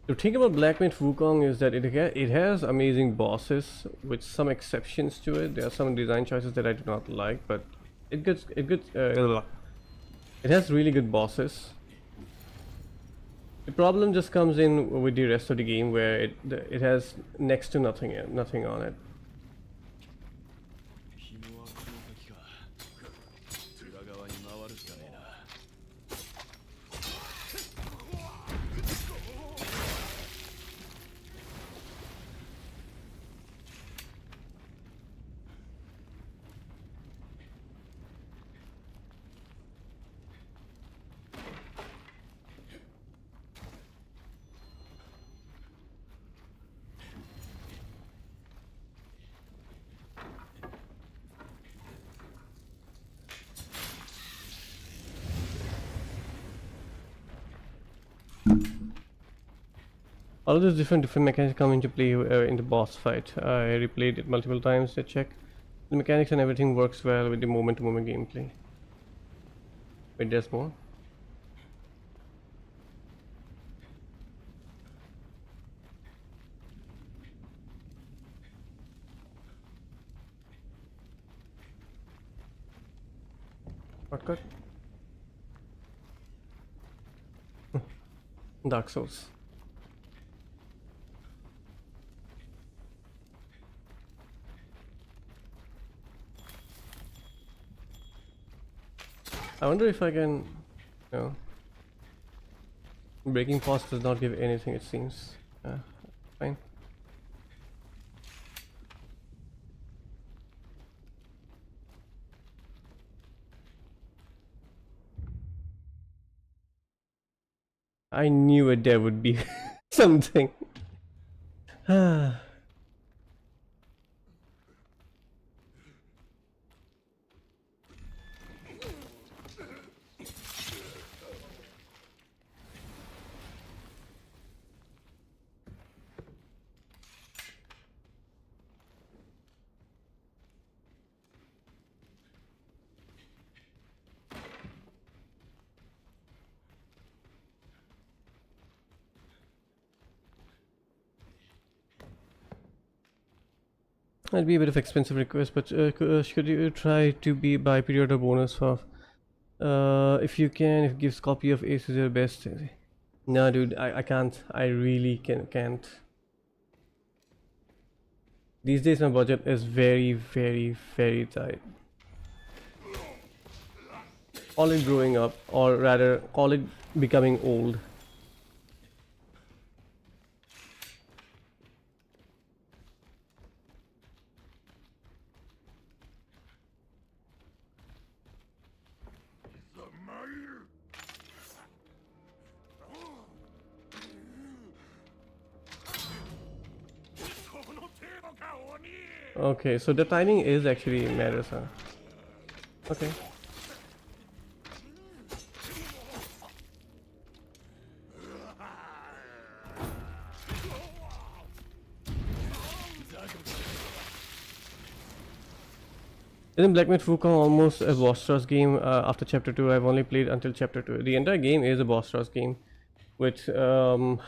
The thing about Black Myth Wukong is that it has amazing bosses, with some exceptions to it. There are some design choices that I do not like, but it has really good bosses. The problem just comes in with the rest of the game, where it has next to nothing on it. All of those different mechanics come into play in the boss fight. I replayed it multiple times to check the mechanics, and everything works well with the moment-to-moment gameplay. Wait, there's more. Shortcut. Dark Souls. I wonder if I can, breaking pause does not give anything, it seems. Fine. I knew it there would be something. Might be a bit of expensive request, but should you try to be buy pre-order bonus for if you can, if it gives copy of Ace is your best. No dude, I can't. I really can't. These days my budget is very tight. Call it growing up, or rather call it becoming old. Okay, so the timing is actually matters, huh? Okay. Isn't Black Myth Wukong almost a boss rush game after chapter 2? I've only played until chapter 2. The entire game is a boss rush game with open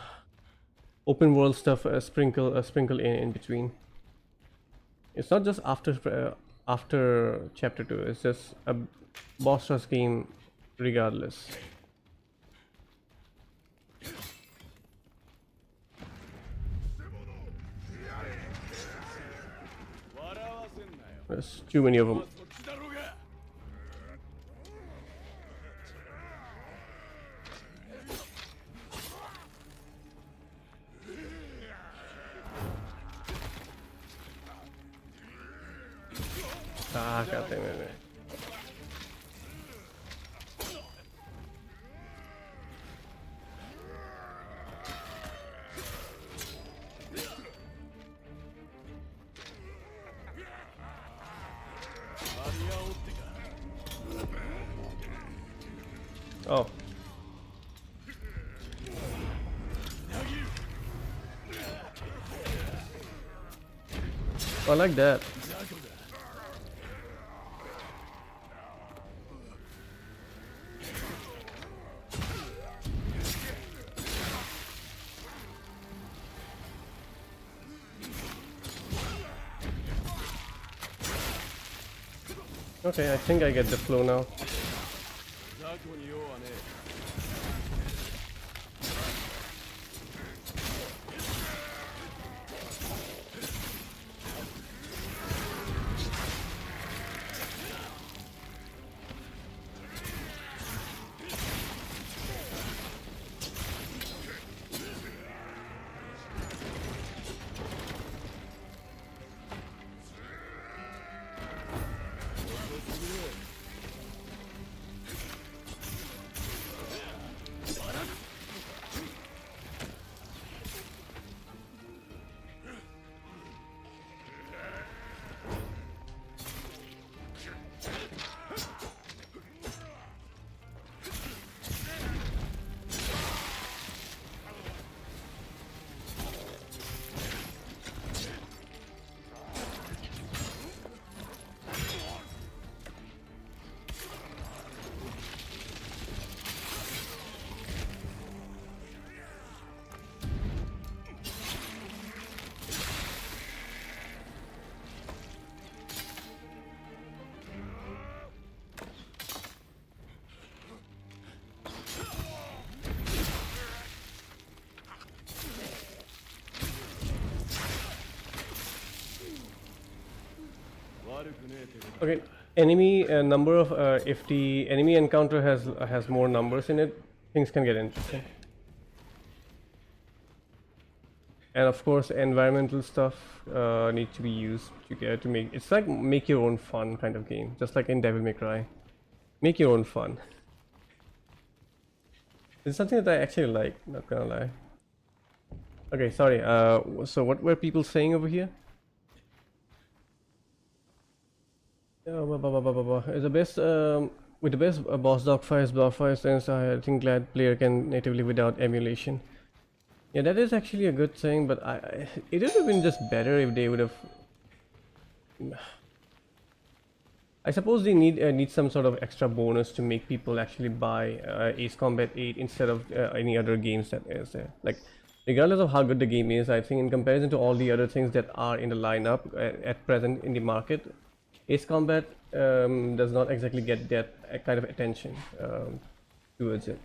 world stuff sprinkle in between. It's not just after chapter 2, it's just a boss rush game regardless. There's too many of them. Ah, goddammit. Oh. I like that. Okay, I think I get the flow now. Okay, enemy number of if the enemy encounter has more numbers in it, things can get interesting. And of course, environmental stuff needs to be used to make it's like make your own fun kind of game, just like in Devil May Cry. Make your own fun. It's something that I actually like, not gonna lie. Okay, sorry. So what were people saying over here? The best with the best boss dog fights, and I think glad player can natively without emulation. Yeah, that is actually a good thing, but it would have been just better if they would have. I suppose they need some sort of extra bonus to make people actually buy Ace Combat 8 instead of any other games that is there. Like, regardless of how good the game is, I think in comparison to all the other things that are in the lineup at present in the market, Ace Combat does not exactly get that kind of attention towards it.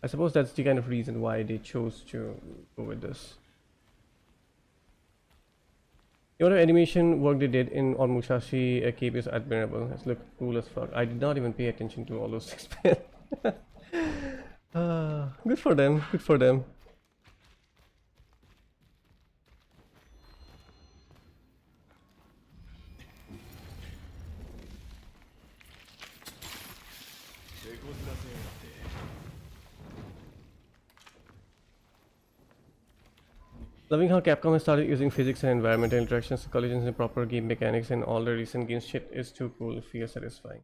I suppose that's the kind of reason why they chose to go with this. The other animation work they did in on Musashi Cape is admirable. It's looked cool as fuck. I did not even pay attention to all those things. Good for them. Good for them. Loving how Capcom has started using physics and environmental interactions, collisions, and proper game mechanics, and all the recent games shit is too cool. It feels satisfying.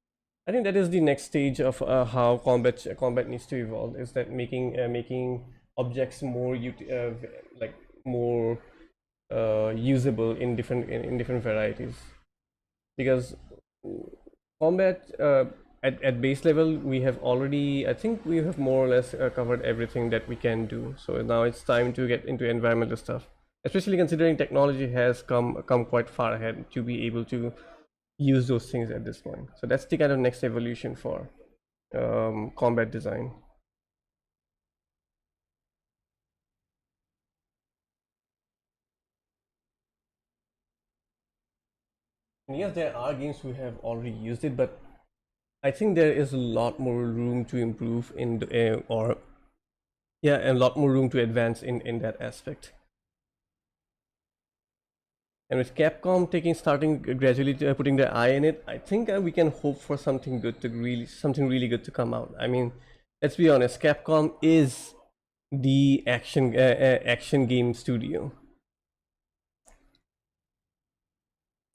I think that is the next stage of how combat needs to evolve. Is that making objects more like more usable in different varieties. Because combat at base level we have already, I think we have more or less covered everything that we can do. So now it's time to get into environmental stuff, especially considering technology has come quite far ahead to be able to use those things at this point. So that's the kind of next evolution for combat design. And yes, there are games who have already used it, but I think there is a lot more room to improve in the, a lot more room to advance in that aspect. And with Capcom starting gradually putting their eye in it, I think we can hope for something really good to come out. I mean, let's be honest, Capcom is the action game studio.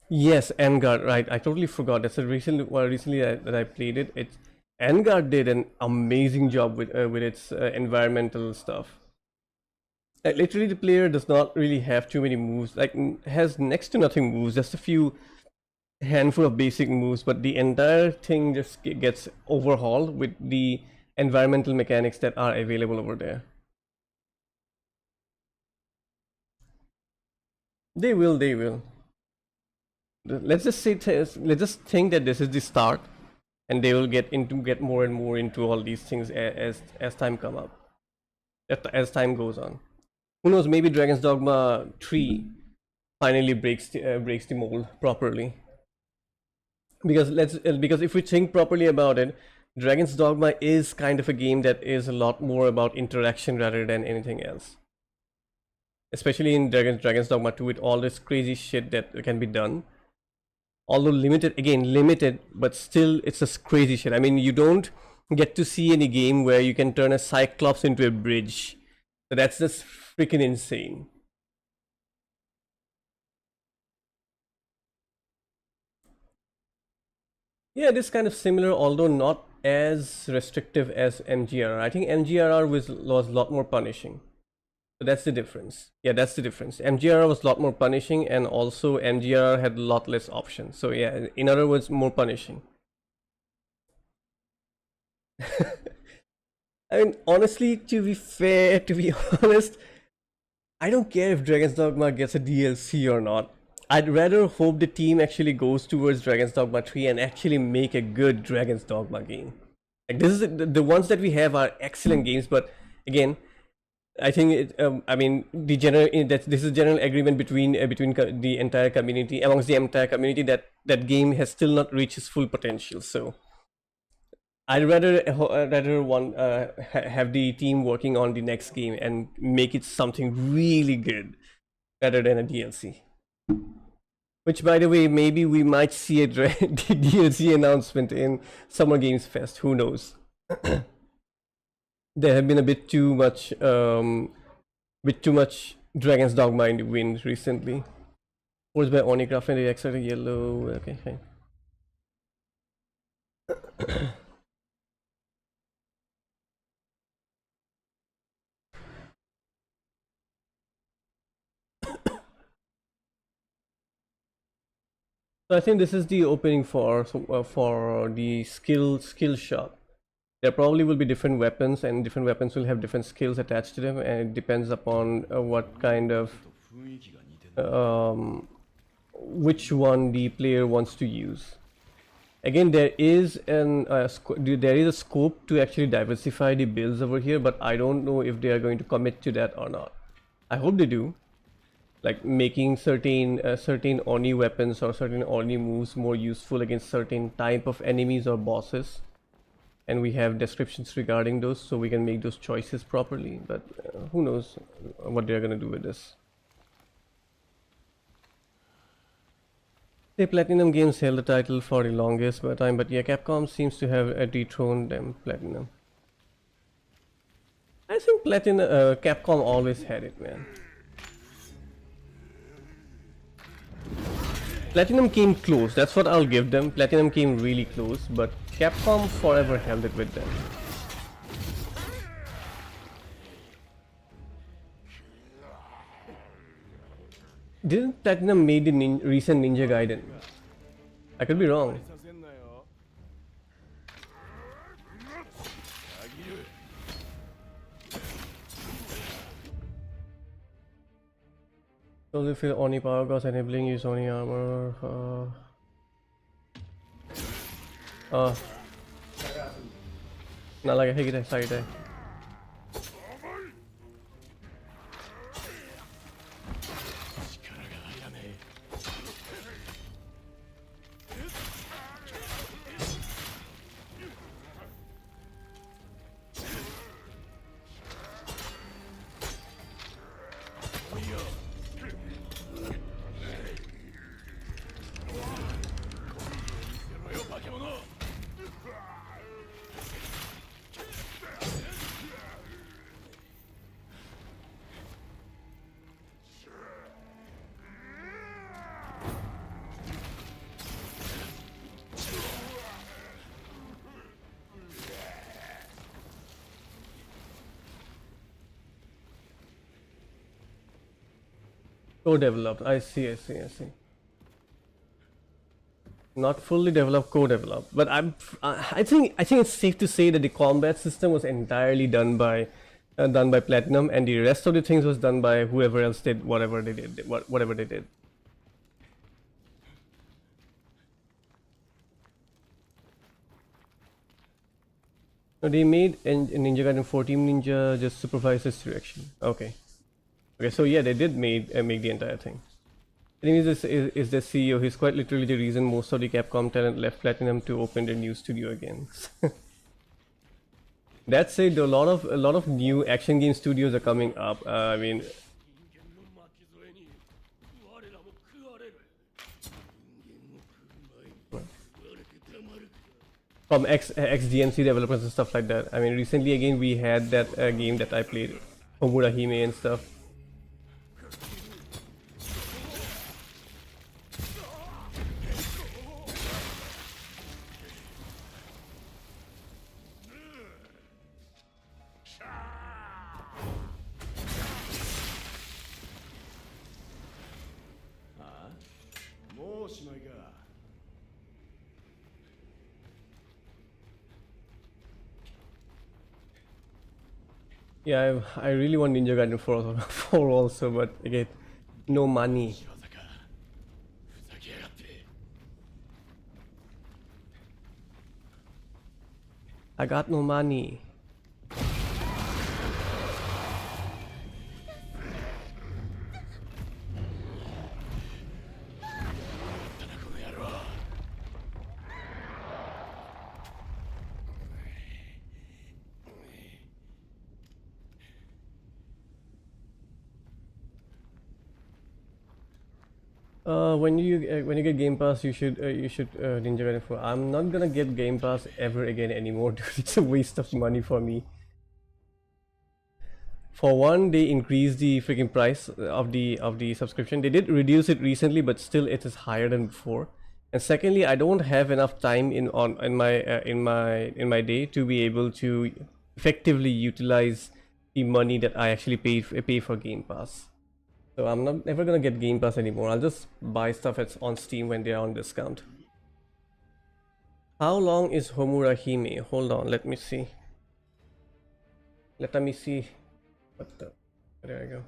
Yes, Vanguard, right? I totally forgot. That's a recently that I played it. Vanguard did an amazing job with its environmental stuff. Like, literally, the player does not really have too many moves. Like, has next to nothing moves, just a few handful of basic moves. But the entire thing just gets overhauled with the environmental mechanics that are available over there. They will. They will. Let's just think that this is the start, and they will get more and more into all these things as time come up, as time goes on. Who knows? Maybe Dragon's Dogma 3 finally breaks the mold properly. Because if we think properly about it, Dragon's Dogma is kind of a game that is a lot more about interaction rather than anything else. Especially in Dragon's Dogma 2 with all this crazy shit that can be done. Although limited, but still it's just crazy shit. I mean, you don't get to see any game where you can turn a Cyclops into a bridge. So that's just freaking insane. Yeah, it is kind of similar, although not as restrictive as MGRR. I think MGRR was a lot more punishing. So that's the difference. Yeah, that's the difference. MGRR was a lot more punishing, and also MGRR had a lot less options. So yeah, in other words, more punishing. I mean, honestly, to be honest, I don't care if Dragon's Dogma gets a DLC or not. I'd rather hope the team actually goes towards Dragon's Dogma 3 and actually make a good Dragon's Dogma game. Like, this is the ones that we have are excellent games, but again, I think it. I mean, the general that this is general agreement between the entire community, amongst the entire community, that that game has still not reached its full potential. So I'd rather have the team working on the next game and make it something really good rather than a DLC. Which, by the way, maybe we might see a the DLC announcement in Summer Games Fest. Who knows? There have been a bit too much Dragon's Dogma in the wind recently. Forged by Onicraft and the extra yellow. Okay, fine. So I think this is the opening for the skill shop. There probably will be different weapons, and different weapons will have different skills attached to them, and it depends upon what kind of which one the player wants to use. Again, there is a scope to actually diversify the builds over here, but I don't know if they are going to commit to that or not. I hope they do, like making certain Oni weapons or certain Oni moves more useful against certain type of enemies or bosses, and we have descriptions regarding those so we can make those choices properly. But who knows what they're gonna do with this. The Platinum Games held the title for the longest time, but yeah, Capcom seems to have dethroned them. Platinum. I think Capcom always had it, man. Platinum came close, that's what I'll give them. Platinum came really close, but Capcom forever held it with them. Didn't Platinum made the recent Ninja Gaiden? I could be wrong. So if you Oni power goes enabling use Oni armor. Nalaga higite side. Co-developed. I see. Not fully developed, co-developed. But I think it's safe to say that the combat system was entirely done by Platinum, and the rest of the things was done by whoever else did whatever they did. No, they made Ninja Gaiden 14 Ninja just supervise this direction. Okay, so yeah, they did make the entire thing. Anyways, this is the CEO. He's quite literally the reason most of the Capcom talent left Platinum to open their new studio again. That said, a lot of new action game studios are coming up. I mean, from ex-DMC developers and stuff like that. I mean, recently again we had that game that I played, Homura Hime and stuff. Yeah, I really want Ninja Gaiden 4 also, but again, no money. I got no money. When you get Game Pass, you should Ninja Gaiden 4. I'm not gonna get Game Pass ever again anymore, dude. It's a waste of money for me. For one, they increased the freaking price of the subscription. They did reduce it recently, but still it is higher than before. And secondly, I don't have enough time in my day to be able to effectively utilize the money that I actually pay for Game Pass. So I'm not never gonna get Game Pass anymore. I'll just buy stuff on Steam when they are on discount. How long is Homura Hime? Hold on, let me see. Let me see. What the? There I go.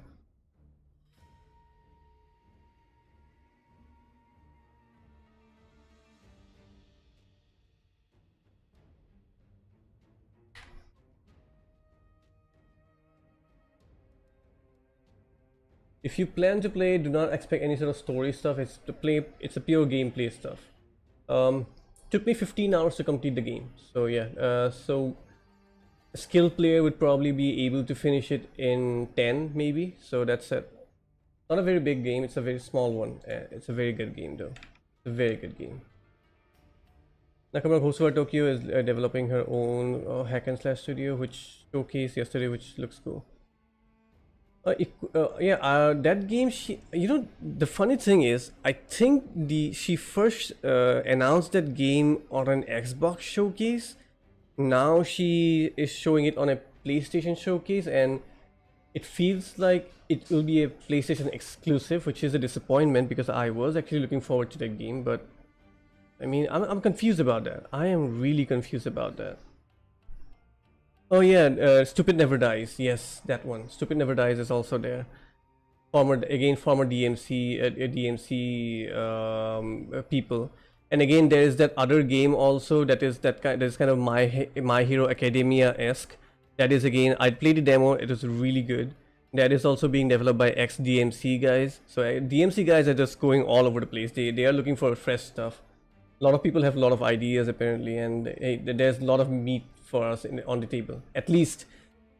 If you plan to play, do not expect any sort of story stuff. It's a pure gameplay stuff. Took me 15 hours to complete the game. So yeah, so a skilled player would probably be able to finish it in 10 maybe. So that's it. Not a very big game. It's a very small one. It's a very good game though. It's a very good game. Nakamura Hosowa Tokyo is developing her own hack and slash studio, which showcased yesterday, which looks cool. That game, the funny thing is, I think she first announced that game on an Xbox showcase. Now she is showing it on a PlayStation showcase, and it feels like it will be a PlayStation exclusive, which is a disappointment because I was actually looking forward to that game. But I mean, I'm confused about that. I am really confused about that. Oh yeah, Stupid Never Dies. Yes, that one. Stupid Never Dies is also there. Former DMC people. And again, there is that other game also that is kind of My Hero Academia-esque. That is again, I played the demo. It was really good. That is also being developed by ex-DMC guys. So DMC guys are just going all over the place. They are looking for fresh stuff. A lot of people have a lot of ideas apparently, and there's a lot of meat for us on the table. At least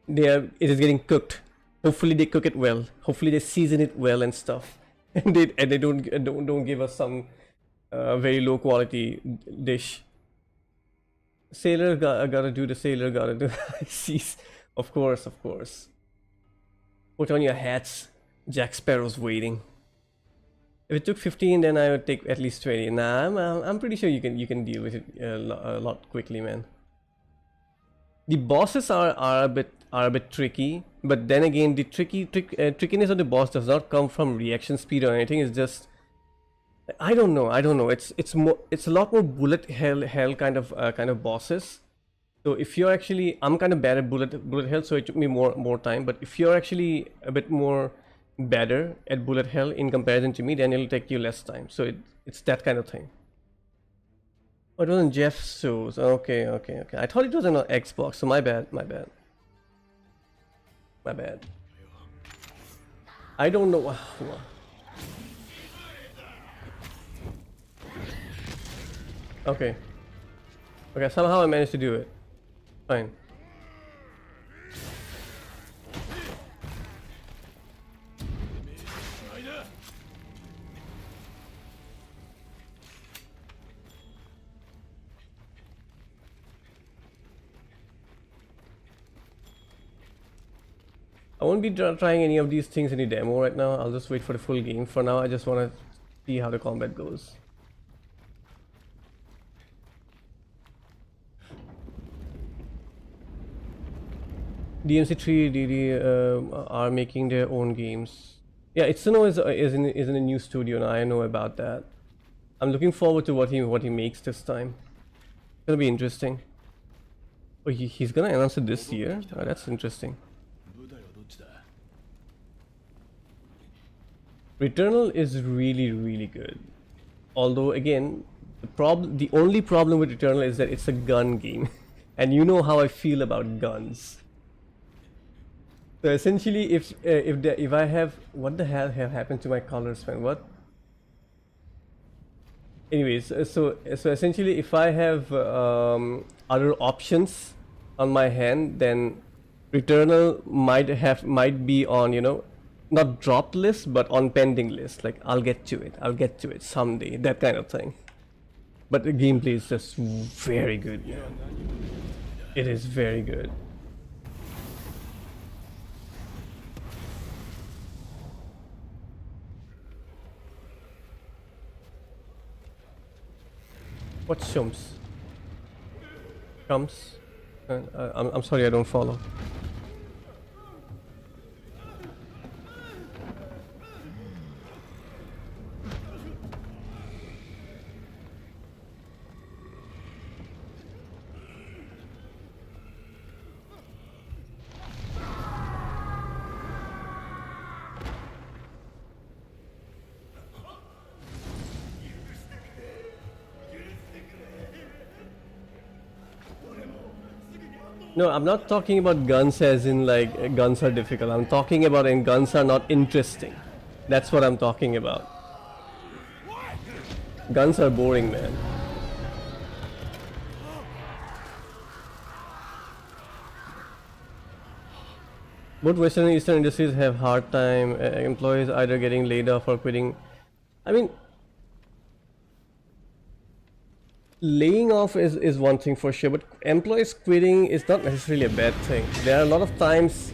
it is getting cooked. Hopefully they cook it well. Hopefully they season it well and stuff. And they don't give us some very low quality dish. Sailor gotta do the sailor gotta do. Of course. Put on your hats. Jack Sparrow's waiting. If it took 15, then I would take at least 20. Nah, I'm pretty sure you can deal with it a lot quickly, man. The bosses are a bit tricky, but then again, the trickiness of the boss does not come from reaction speed or anything. It's just I don't know. It's a lot more bullet hell kind of bosses. So if you're actually, I'm kind of bad at bullet hell, so it took me more time. But if you're actually a bit more better at bullet hell in comparison to me, then it'll take you less time. So it's that kind of thing. Oh, it wasn't Jeff Soos. Okay. I thought it was on Xbox, so my bad. I don't know. Okay, somehow I managed to do it. Fine. I won't be trying any of these things in the demo right now. I'll just wait for the full game. For now, I just want to see how the combat goes. DMC3 DD are making their own games. Yeah, Itsuno is in a new studio now. I know about that. I'm looking forward to what he makes this time. It's gonna be interesting. Oh, he's gonna announce it this year? Oh, that's interesting. Returnal is really good. Although again, the only problem with Returnal is that it's a gun game. And you know how I feel about guns. So essentially, if I have, what the hell have happened to my colors, man? What? Anyways, so essentially, if I have other options on my hand, then Returnal might be on, not dropped list, but on pending list. Like I'll get to it someday, that kind of thing. But the gameplay is just very good, man. It is very good. What shumps? Comes? I'm sorry, I don't follow. No, I'm not talking about guns as in like guns are difficult. I'm talking about in guns are not interesting. That's what I'm talking about. Guns are boring, man. Both Western and Eastern industries have hard time. Employees either getting laid off or quitting. I mean, laying off is one thing for sure, but employees quitting is not necessarily a bad thing. There are a lot of times.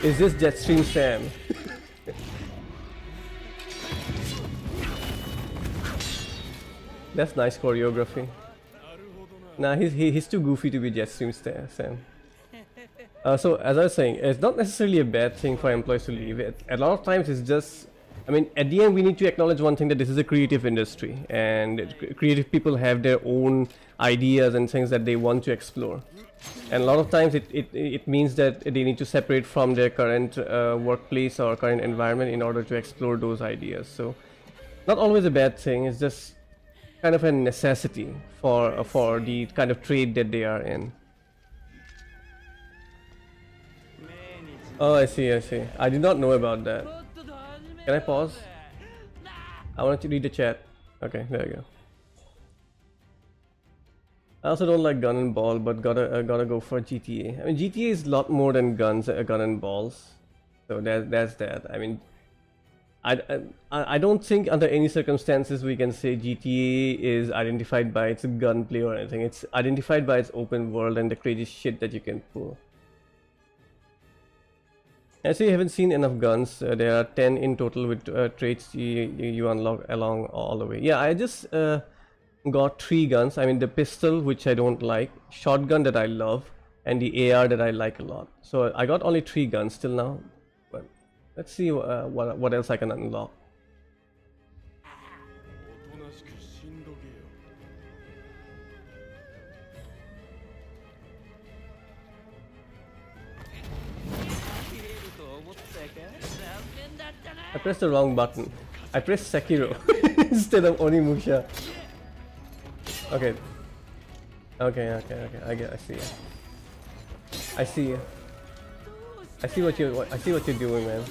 Is this Jetstream Sam? That's nice choreography. Nah, he's too goofy to be Jetstream Sam. So as I was saying, it's not necessarily a bad thing for employees to leave. A lot of times it's just, I mean, at the end we need to acknowledge one thing, that this is a creative industry and creative people have their own ideas and things that they want to explore. And a lot of times it means that they need to separate from their current workplace or current environment in order to explore those ideas. So not always a bad thing, it's just kind of a necessity for the kind of trade that they are in. Oh, I see. I did not know about that. Can I pause? I wanted to read the chat. Okay, there you go. I also don't like gun and ball, but gotta go for GTA. I mean, GTA is a lot more than guns, gun and balls. So that's that. I mean, I don't think under any circumstances we can say GTA is identified by its gunplay or anything. It's identified by its open world and the crazy shit that you can pull. I see you haven't seen enough guns. There are 10 in total with traits you unlock along all the way. Yeah, I just got 3 guns. I mean, the pistol, which I don't like, shotgun that I love, and the AR that I like a lot. So I got only 3 guns till now. But let's see what else I can unlock. I pressed the wrong button. I pressed Sekiro instead of Onimusha. Okay. I see it. I see what you're doing, man.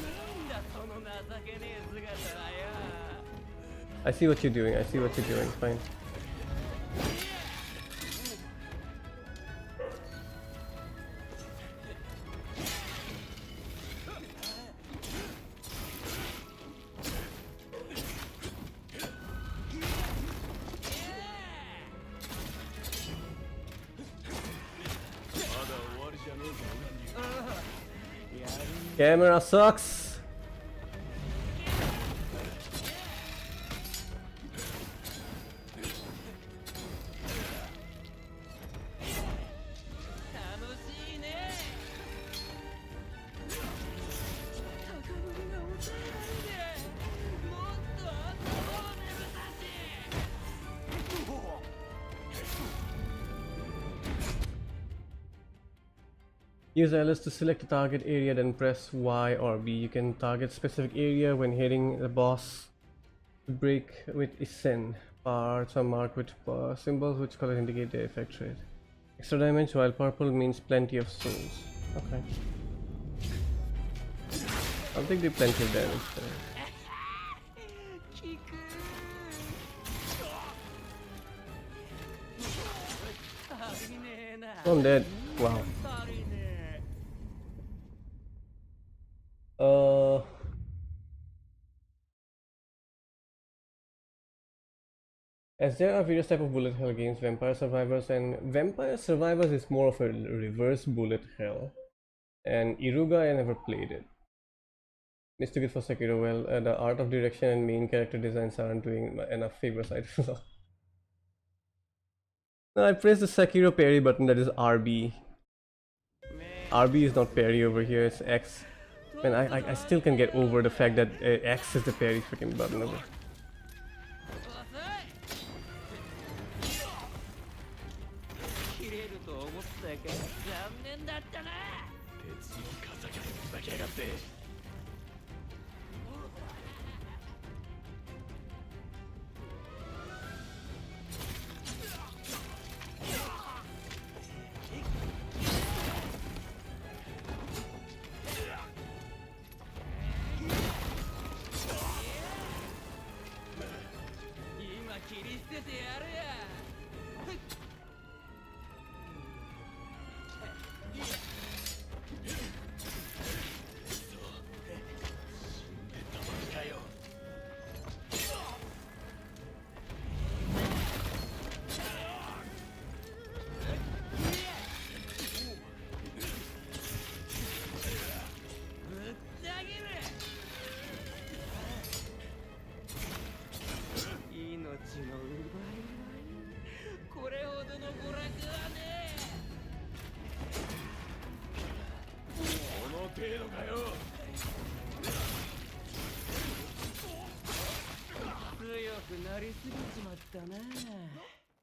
I see what you're doing. Fine. Camera sucks. Use LS to select a target area, then press Y or B. You can target specific area when hitting the boss. Break with Isen. Parts are marked with symbols which colors indicate their effect rate. Extra damage, while purple means plenty of souls. Okay. I'll take the plenty of damage there. Oh, I'm dead. Wow. Uh, as there are various type of bullet hell games, Vampire Survivors, and Vampire Survivors is more of a reverse bullet hell. And Iruga, I never played it. Mistook it for Sekiro. Well, the art of direction and main character designs aren't doing enough favors. I feel. No, I pressed the Sekiro parry button, that is RB. RB is not parry over here, it's X. Man, I still can get over the fact that X is the parry freaking button over.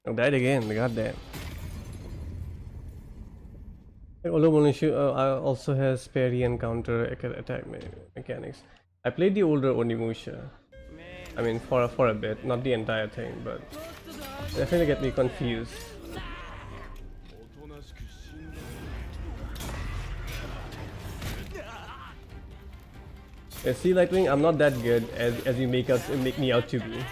I died again, goddamn. Olomonishu also has parry and counter attack mechanics. I played the older Onimusha. I mean, for a bit, not the entire thing, but it definitely get me confused. See, Lightwing, I'm not that good as you make me out to be.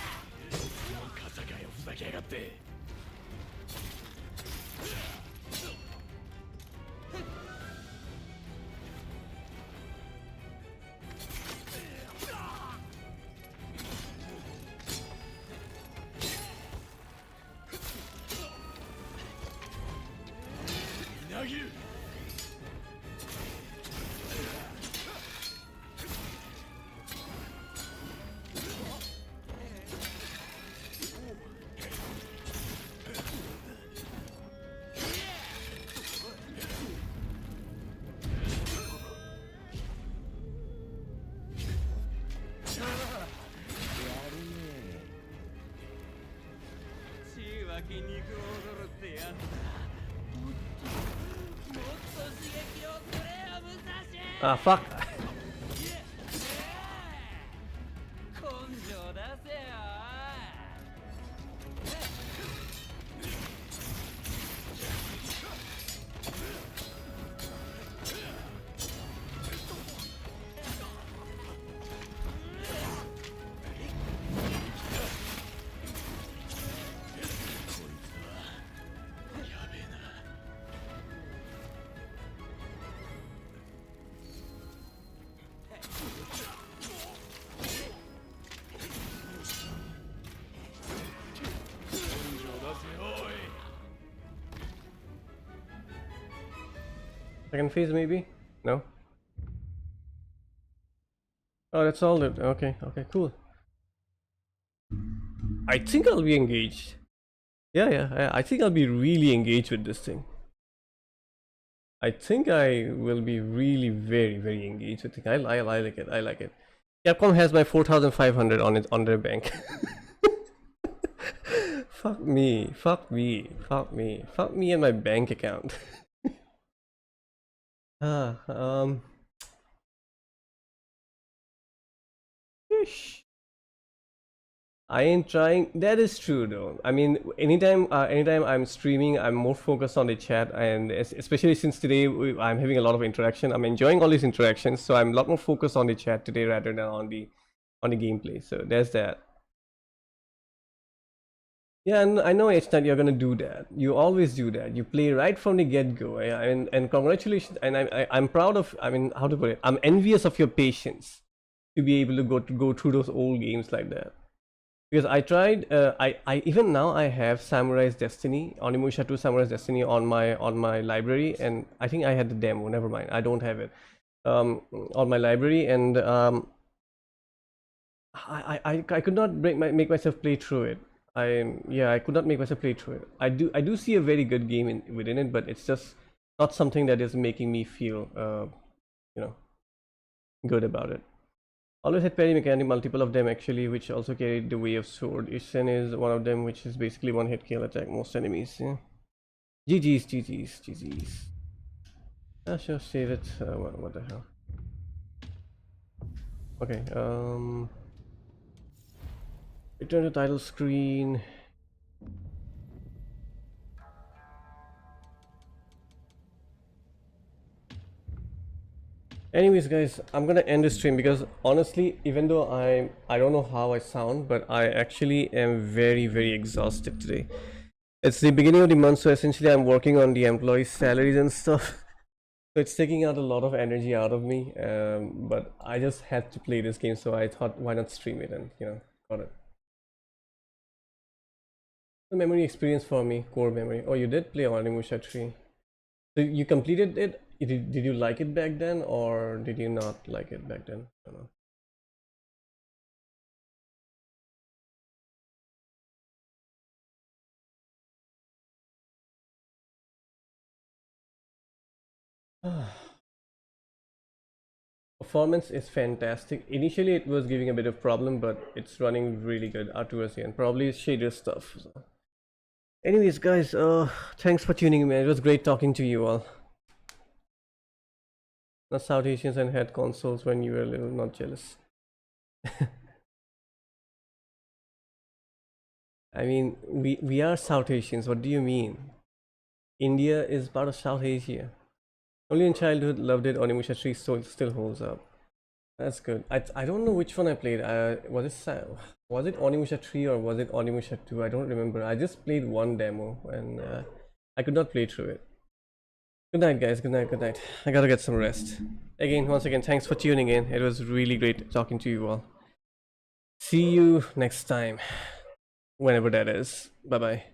Ah, fuck. Second phase maybe? No? Oh, that's all it. Okay, cool. I think I'll be engaged. Yeah, I think I'll be really engaged with this thing. I think I will be really very engaged with it. I like it. I like it. Capcom has my 4,500 on their bank. Fuck me and my bank account. I ain't trying. That is true though. I mean, anytime I'm streaming, I'm more focused on the chat, and especially since today I'm having a lot of interaction. I'm enjoying all these interactions, so I'm a lot more focused on the chat today rather than on the gameplay. So there's that. Yeah, and I know it's that you're gonna do that. You always do that. You play right from the get-go. And congratulations. And I'm proud of. I mean, how to put it? I'm envious of your patience to be able to go through those old games like that. Because I tried. I even now I have Samurai's Destiny, Onimusha 2 Samurai's Destiny on my library, and I think I had the demo. Never mind, I don't have it on my library, and I could not make myself play through it. I could not make myself play through it. I do see a very good game within it, but it's just not something that is making me feel you know good about it. Always had parry mechanic, multiple of them actually, which also carried the way of sword. Ishin is one of them, which is basically one hit kill attack most enemies. Yeah. GG's. Ah, sure, save it. What the hell? Okay. Return to title screen. Anyways, guys, I'm gonna end this stream because honestly, even though I don't know how I sound, but I actually am very exhausted today. It's the beginning of the month, so essentially I'm working on the employees' salaries and stuff. So it's taking out a lot of energy out of me. But I just had to play this game, so I thought, why not stream it? And got it. The memory experience for me, core memory. Oh, you did play Onimusha 3. So you completed it. Did you like it back then, or did you not like it back then? I don't know. Performance is fantastic. Initially it was giving a bit of problem, but it's running really good towards the end. Probably shader stuff. So. Anyways, guys, thanks for tuning in, man. It was great talking to you all. Not South Asians and had consoles when you were little, not jealous. I mean, we are South Asians. What do you mean? India is part of South Asia. Only in childhood loved it. Onimusha 3 still holds up. That's good. I don't know which one I played. Was it Onimusha 3 or was it Onimusha 2? I don't remember. I just played one demo and I could not play through it. Good night, guys. Good night. I gotta get some rest. Once again, thanks for tuning in. It was really great talking to you all. See you next time, whenever that is. Bye bye.